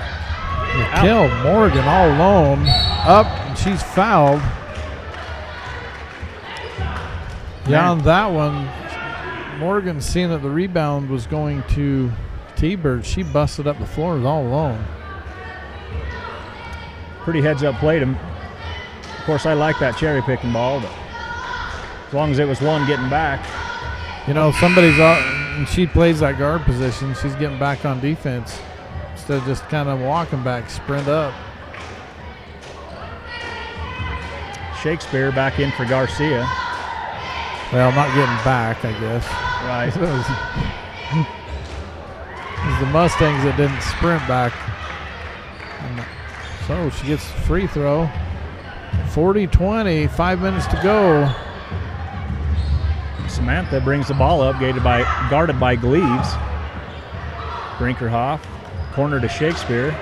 Kill Morgan all alone. Up, and she's fouled. Yeah, on that one, Morgan, seeing that the rebound was going to T-Bird, she busted up the floor all alone. Pretty heads-up play. Of course, I like that cherry-picking ball, but as long as it was one getting back. You know, somebody's out, and she plays that guard position. She's getting back on defense instead of just kind of walking back, sprint up. Shakespeare back in for Garcia. Well, not getting back, I guess. Right. It was the Mustangs that didn't sprint back. And so she gets the free throw. 40-20, 5 minutes to go. Samantha brings the ball up, guarded by Gleaves. Brinkerhoff, corner to Shakespeare.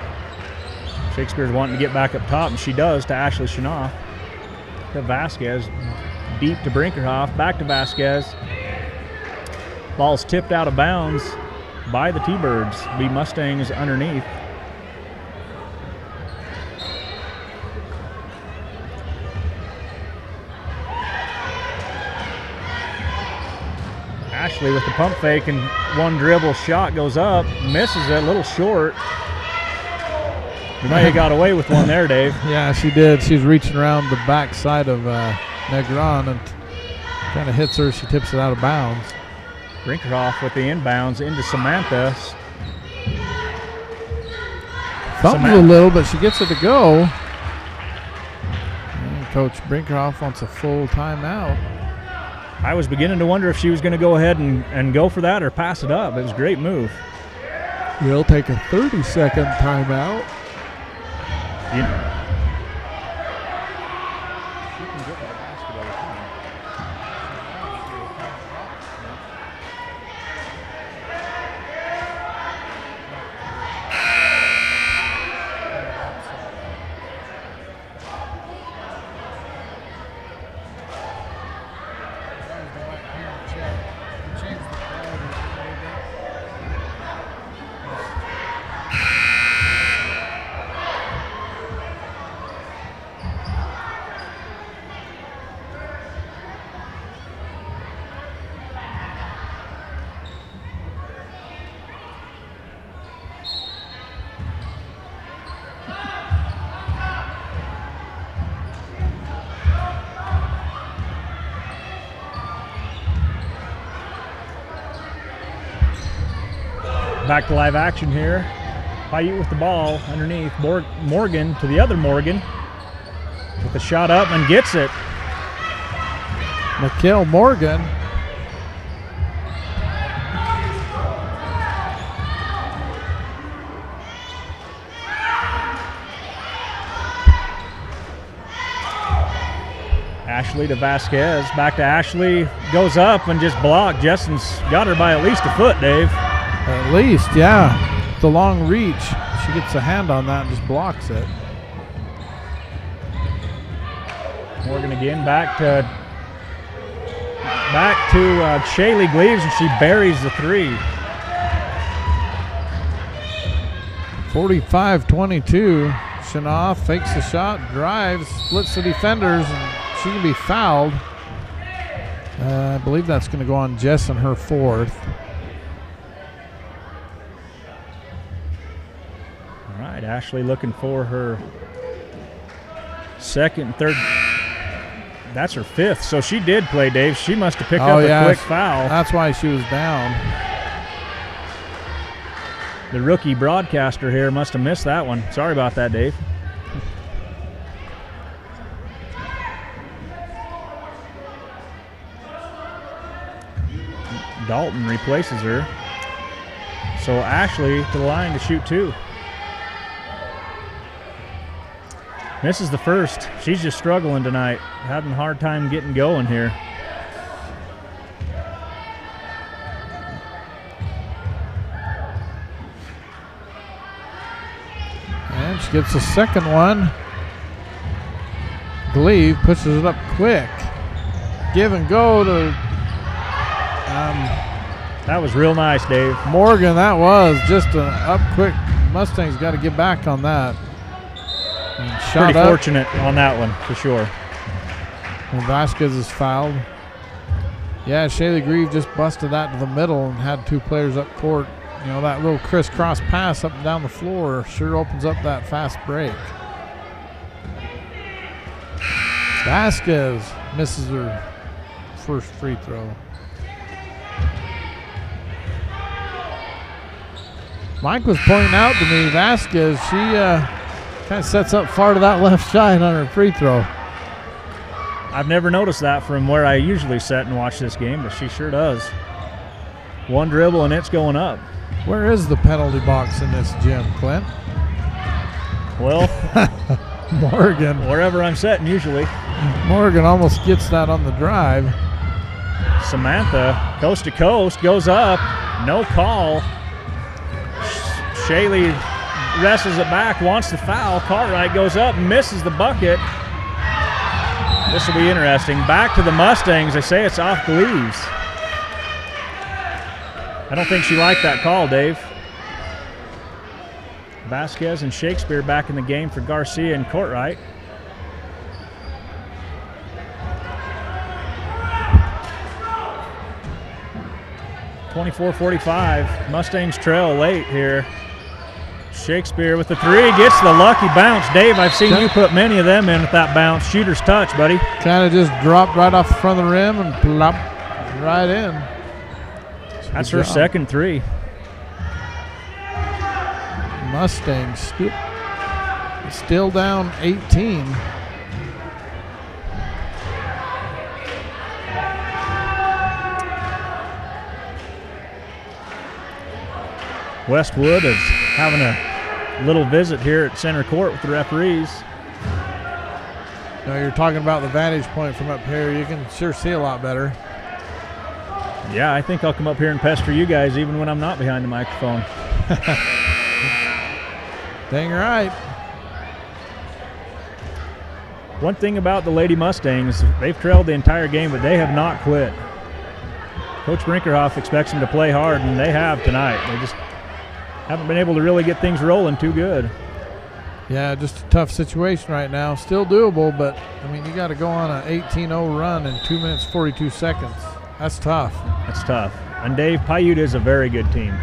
Shakespeare's wanting to get back up top, and she does to Ashley Shanoff. To Vasquez, deep to Brinkerhoff, back to Vasquez. Ball's tipped out of bounds by the T-Birds. Be Mustangs underneath. Ashley with the pump fake and one dribble shot goes up, misses it, a little short. You might have got away with one there, Dave. Yeah, she did. She's reaching around the back side of Negron and kind of hits her. She tips it out of bounds. Brinkerhoff with the inbounds into Samantha. Fumbles a little, but she gets it to go. And Coach Brinkerhoff wants a full timeout. I was beginning to wonder if she was going to go ahead and go for that or pass it up. It was a great move. We'll take a 30-second timeout. Back to live action here. Piute with the ball underneath. Morgan to the other Morgan. With the shot up and gets it. Mikhail Morgan. Ashley to Vasquez. Back to Ashley. Goes up and just blocked. Jessen's got her by at least a foot, Dave. At least, yeah. The long reach. She gets a hand on that and just blocks it. Morgan again back to Shaylee Gleaves, and she buries the three. 45-22. Shanoff fakes the shot, drives, splits the defenders, and she can be fouled. I believe that's going to go on Jessen, her fourth. All right, Ashley looking for her second, third. That's her fifth, so she did play, Dave. She must have picked up a quick foul. That's why she was down. The rookie broadcaster here must have missed that one. Sorry about that, Dave. Dalton replaces her. So Ashley to the line to shoot two. Misses the first. She's just struggling tonight. Having a hard time getting going here. And she gets the second one. Gleave pushes it up quick. Give and go to That was real nice, Dave. Morgan. That was just an up quick. Mustang's got to get back on that. And shot Pretty up. fortunate on that one, for sure. And Vasquez is fouled. Yeah, Shaylee Grieve just busted that to the middle and had two players up court. You know, that little crisscross pass up and down the floor sure opens up that fast break. Vasquez misses her first free throw. Mike was pointing out to me, Vasquez, she kind of sets up far to that left side on her free throw. I've never noticed that from where I usually sit and watch this game, but she sure does. One dribble and it's going up. Where is the penalty box in this gym, Clint? Well, Morgan. wherever I'm sitting usually. Morgan almost gets that on the drive. Samantha, coast to coast, goes up. No call. Shaylee wrestles it back, wants the foul. Cartwright goes up, misses the bucket. This will be interesting. Back to the Mustangs. They say it's off Gleaves. I don't think she liked that call, Dave. Vasquez and Shakespeare back in the game for Garcia and Courtright. (24-45). Mustangs trail late here. Shakespeare with the three, gets the lucky bounce. Dave, I've seen you put many of them in with that bounce. Shooter's touch, buddy. Kind of just dropped right off the front of the rim and plop right in. That's her second three. Mustangs still down 18. Westwood is having a little visit here at center court with the referees. Now you're talking about the vantage point from up here. You can sure see a lot better. Yeah, I think I'll come up here and pester you guys even when I'm not behind the microphone. Dang right. One thing about the Lady Mustangs, they've trailed the entire game, but they have not quit. Coach Brinkerhoff expects them to play hard, and they have tonight. They just haven't been able to really get things rolling too good. Yeah, just a tough situation right now. Still doable, but, I mean, you got to go on an 18-0 run in 2 minutes, 42 seconds. That's tough. That's tough. And Dave, Piute is a very good team.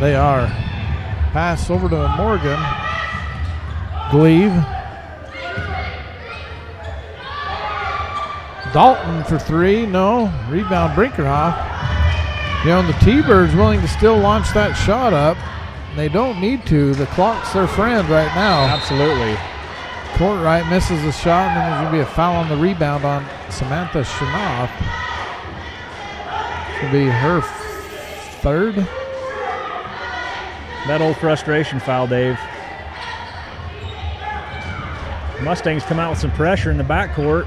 They are. Pass over to Morgan. Gleave. Dalton for three. No. Rebound Brinkerhoff. You know, and the T-Birds willing to still launch that shot up. They don't need to. The clock's their friend right now. Absolutely. Courtright misses the shot, and then there's going to be a foul on the rebound on Samantha Shanoff. It'll be her third. That old frustration foul, Dave. Mustangs come out with some pressure in the backcourt.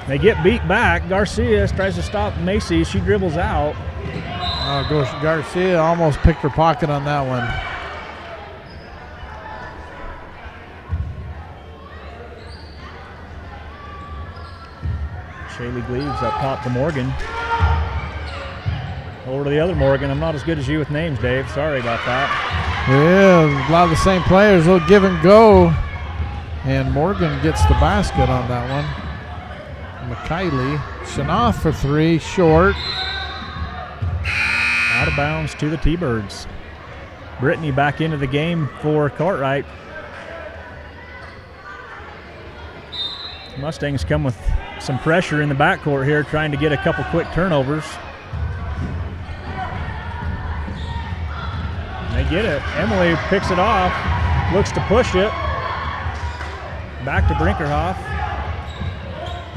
They get beat back. Garcia tries to stop Macy. She dribbles out. Oh, gosh, Garcia almost picked her pocket on that one. Shaylee Gleaves up top to Morgan. Over to the other Morgan. I'm not as good as you with names, Dave. Sorry about that. Yeah, a lot of the same players. They'll give and go. And Morgan gets the basket on that one. McKiley. Shanoff for three. Short. Out of bounds to the T-Birds. Brittany back into the game for Cartwright. Mustangs come with some pressure in the backcourt here, trying to get a couple quick turnovers. They get it. Emily picks it off, looks to push it. Back to Brinkerhoff.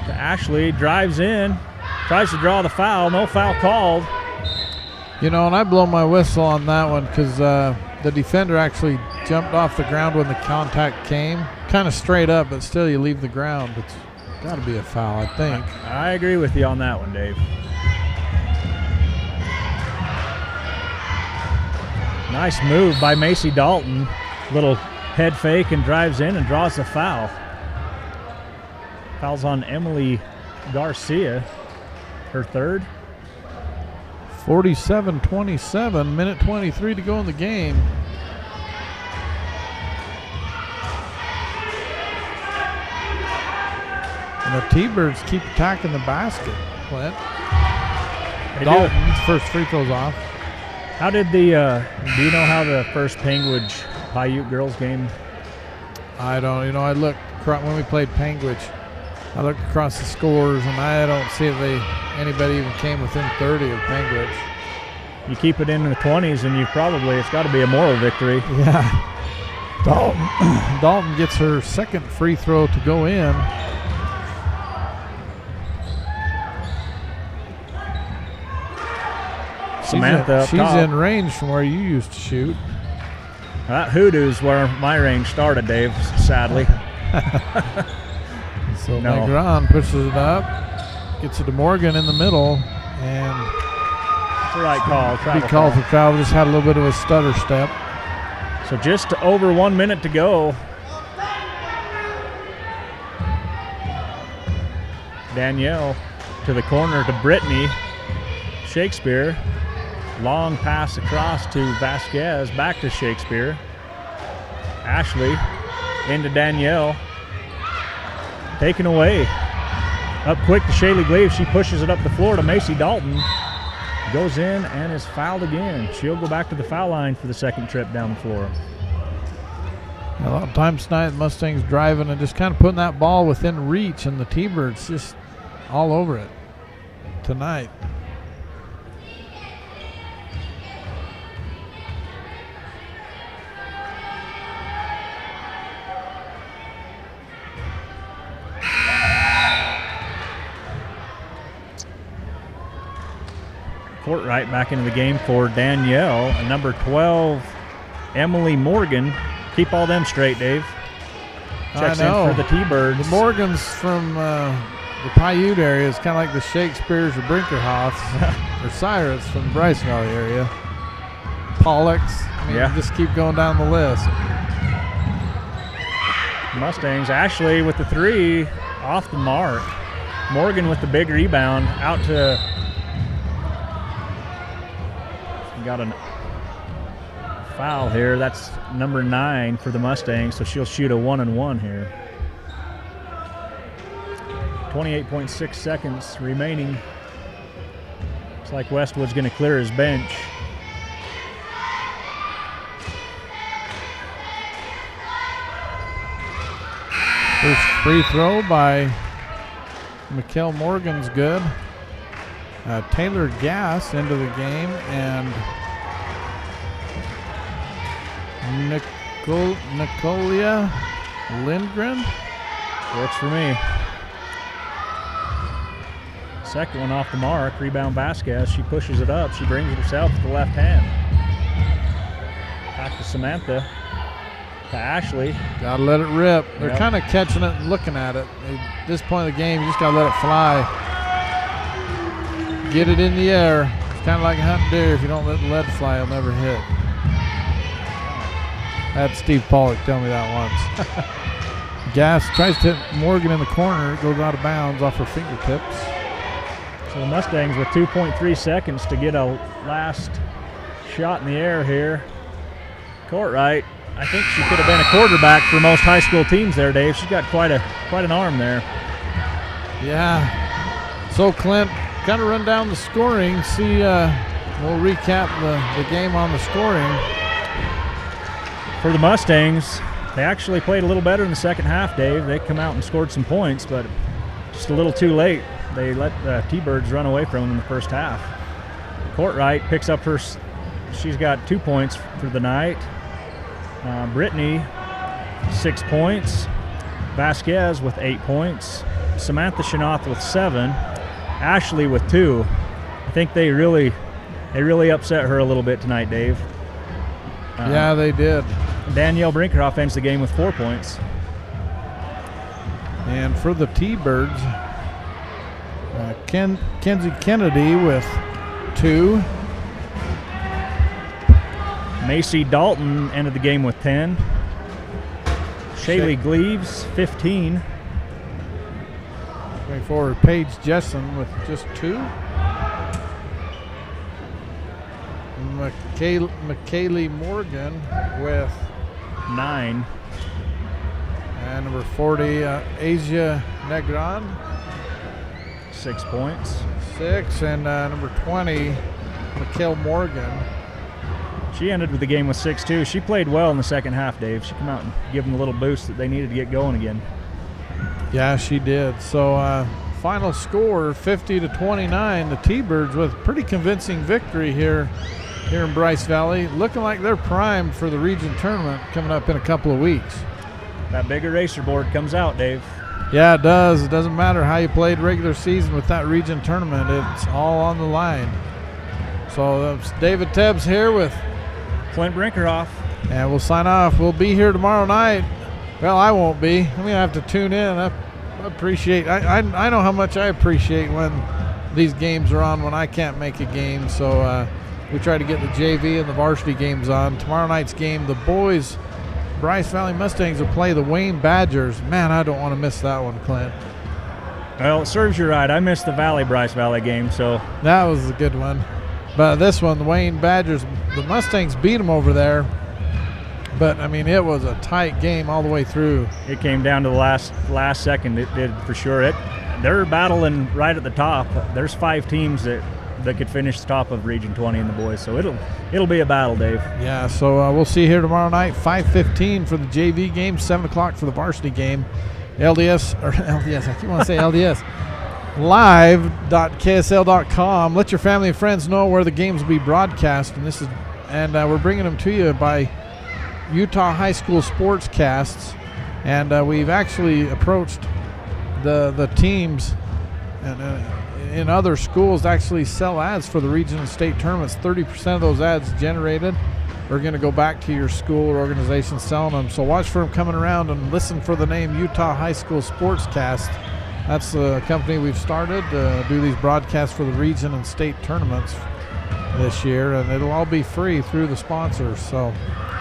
To Ashley, drives in, tries to draw the foul, no foul called. You know, and I blow my whistle on that one because the defender actually jumped off the ground when the contact came. kind of straight up, but still you leave the ground. It's got to be a foul, I think. I agree with you on that one, Dave. Nice move by Macy Dalton. Little head fake and drives in and draws the foul. Foul's on Emily Garcia, her third. 47-27, minute 23 to go in the game. And the T-Birds keep attacking the basket, Clint. Dalton's first free throw's off. How did the, do you know how the first Panguitch Piute girls game? I don't, I looked, when we played Panguitch, I looked across the scores and I don't see if anybody even came within 30 of Panguitch. You keep it in the 20s and it's got to be a moral victory. Yeah. Dalton gets her second free throw to go in. Samantha She's in range from where you used to shoot. That hoodoo's where my range started, Dave, sadly. So Negron pushes it up, gets it to Morgan in the middle, and it's the right call. Be called for travel. Just had a little bit of a stutter step. So just over 1 minute to go. Danielle to the corner to Brittany Shakespeare. Long pass across to Vasquez, back to Shakespeare. Ashley into Danielle. Taken away. Up quick to Shaylee Gleave. She pushes it up the floor to Macy Dalton. Goes in and is fouled again. She'll go back to the foul line for the second trip down the floor. A lot of times tonight, the Mustangs driving and just kind of putting that ball within reach, and the T-Birds just all over it tonight. Courtright back into the game for Danielle. And number 12, Emily Morgan. Keep all them straight, Dave. Checks in for the T-Birds. The Morgans from the Piute area is kind of like the Shakespeares or Brinkerhoffs or Cyrus from the Bryce Valley area. Pollocks. Just keep going down the list. Mustangs. Ashley with the three off the mark. Morgan with the big rebound out to... Got a foul here. That's number 9 for the Mustangs, so she'll shoot a 1-and-1 here. 28.6 seconds remaining. Looks like Westwood's going to clear his bench. First free throw by Mikkel Morgan's good. Taylor Gass into the game, and Nicolia Lindgren. Works for me. Second one off the mark. Rebound Vasquez. She pushes it up. She brings it herself with the left hand. Back to Samantha. To Ashley. Gotta let it rip. They're kind of catching it and looking at it. At this point of the game, you just gotta let it fly. Get it in the air. It's kind of like a hunting deer. If you don't let the lead fly, it'll never hit. That's Steve Pollock telling me that once. Gass tries to hit Morgan in the corner. It goes out of bounds off her fingertips. So the Mustangs with 2.3 seconds to get a last shot in the air here. Courtright, I think she could have been a quarterback for most high school teams there, Dave. She's got quite an arm there. Yeah. So Clint, kind of run down the scoring. See, we'll recap the game on the scoring. For the Mustangs, they actually played a little better in the second half, Dave. They come out and scored some points, but just a little too late. They let the T-Birds run away from them in the first half. Courtright picks up she's got 2 points for the night. Brittany, 6 points. Vasquez with 8 points. Samantha Shanoth with 7. Ashley with 2. I think they really upset her a little bit tonight, Dave. Yeah, they did. Danielle Brinkerhoff ends the game with 4 points. And for the T-Birds, Kenzie Kennedy with 2. Macy Dalton ended the game with 10. Shaylee Gleaves, 15. Going forward, Paige Jessen with just 2. McKaylee Morgan with 9. And number 40, Asia Negron. 6 points. 6. And number 20, Mikhail Morgan. She ended with the game with 6 too. She played well in the second half, Dave. She came out and gave them a little boost that they needed to get going again. Yeah, she did. So final score 50-29. The T-Birds with pretty convincing victory here in Bryce Valley. Looking like they're primed for the region tournament coming up in a couple of weeks. That big eraser board comes out, Dave. Yeah, it does. It doesn't matter how you played regular season with that region tournament. It's all on the line. So that's David Tebbs here with Clint Brinkerhoff. And we'll sign off. We'll be here tomorrow night. Well, I won't be. I'm going to have to tune in. I know how much I appreciate when these games are on when I can't make a game. So we try to get the JV and the varsity games on. Tomorrow night's game, the boys, Bryce Valley Mustangs, will play the Wayne Badgers. Man, I don't want to miss that one, Clint. Well, it serves you right. I missed the Bryce Valley game, so. That was a good one. But this one, the Wayne Badgers, the Mustangs beat them over there. But, I mean, it was a tight game all the way through. It came down to the last second. It did for sure. They're battling right at the top. There's 5 teams that could finish the top of Region 20 in the boys. So it'll be a battle, Dave. Yeah, so we'll see you here tomorrow night, 5:15 for the JV game, 7 o'clock for the varsity game. LDS, I keep wanting to say LDS. Live.ksl.com. Let your family and friends know where the games will be broadcast. And we're bringing them to you by Utah High School Sportscasts. And we've actually approached the teams in other schools to actually sell ads for the region and state tournaments. 30% of those ads generated are going to go back to your school or organization selling them. So watch for them coming around and listen for the name Utah High School Sportscast. That's the company we've started to do these broadcasts for the region and state tournaments this year, and it'll all be free through the sponsors. So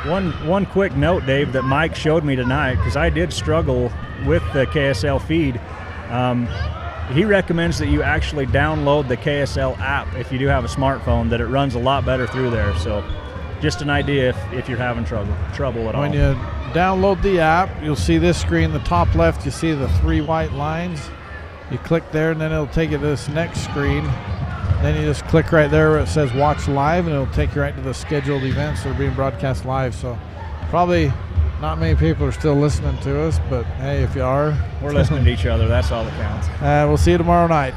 one quick note, Dave, that Mike showed me tonight, because I did struggle with the KSL feed. He recommends that you actually download the KSL app if you do have a smartphone, that it runs a lot better through there. So just an idea if you're having trouble at all. When you download the app, you'll see this screen, the top left, you see the 3 white lines. You click there, and then it'll take you to this next screen. Then you just click right there where it says watch live, and it'll take you right to the scheduled events that are being broadcast live. So probably not many people are still listening to us, but hey, if you are, we're listening to each other. That's all that counts. We'll see you tomorrow night.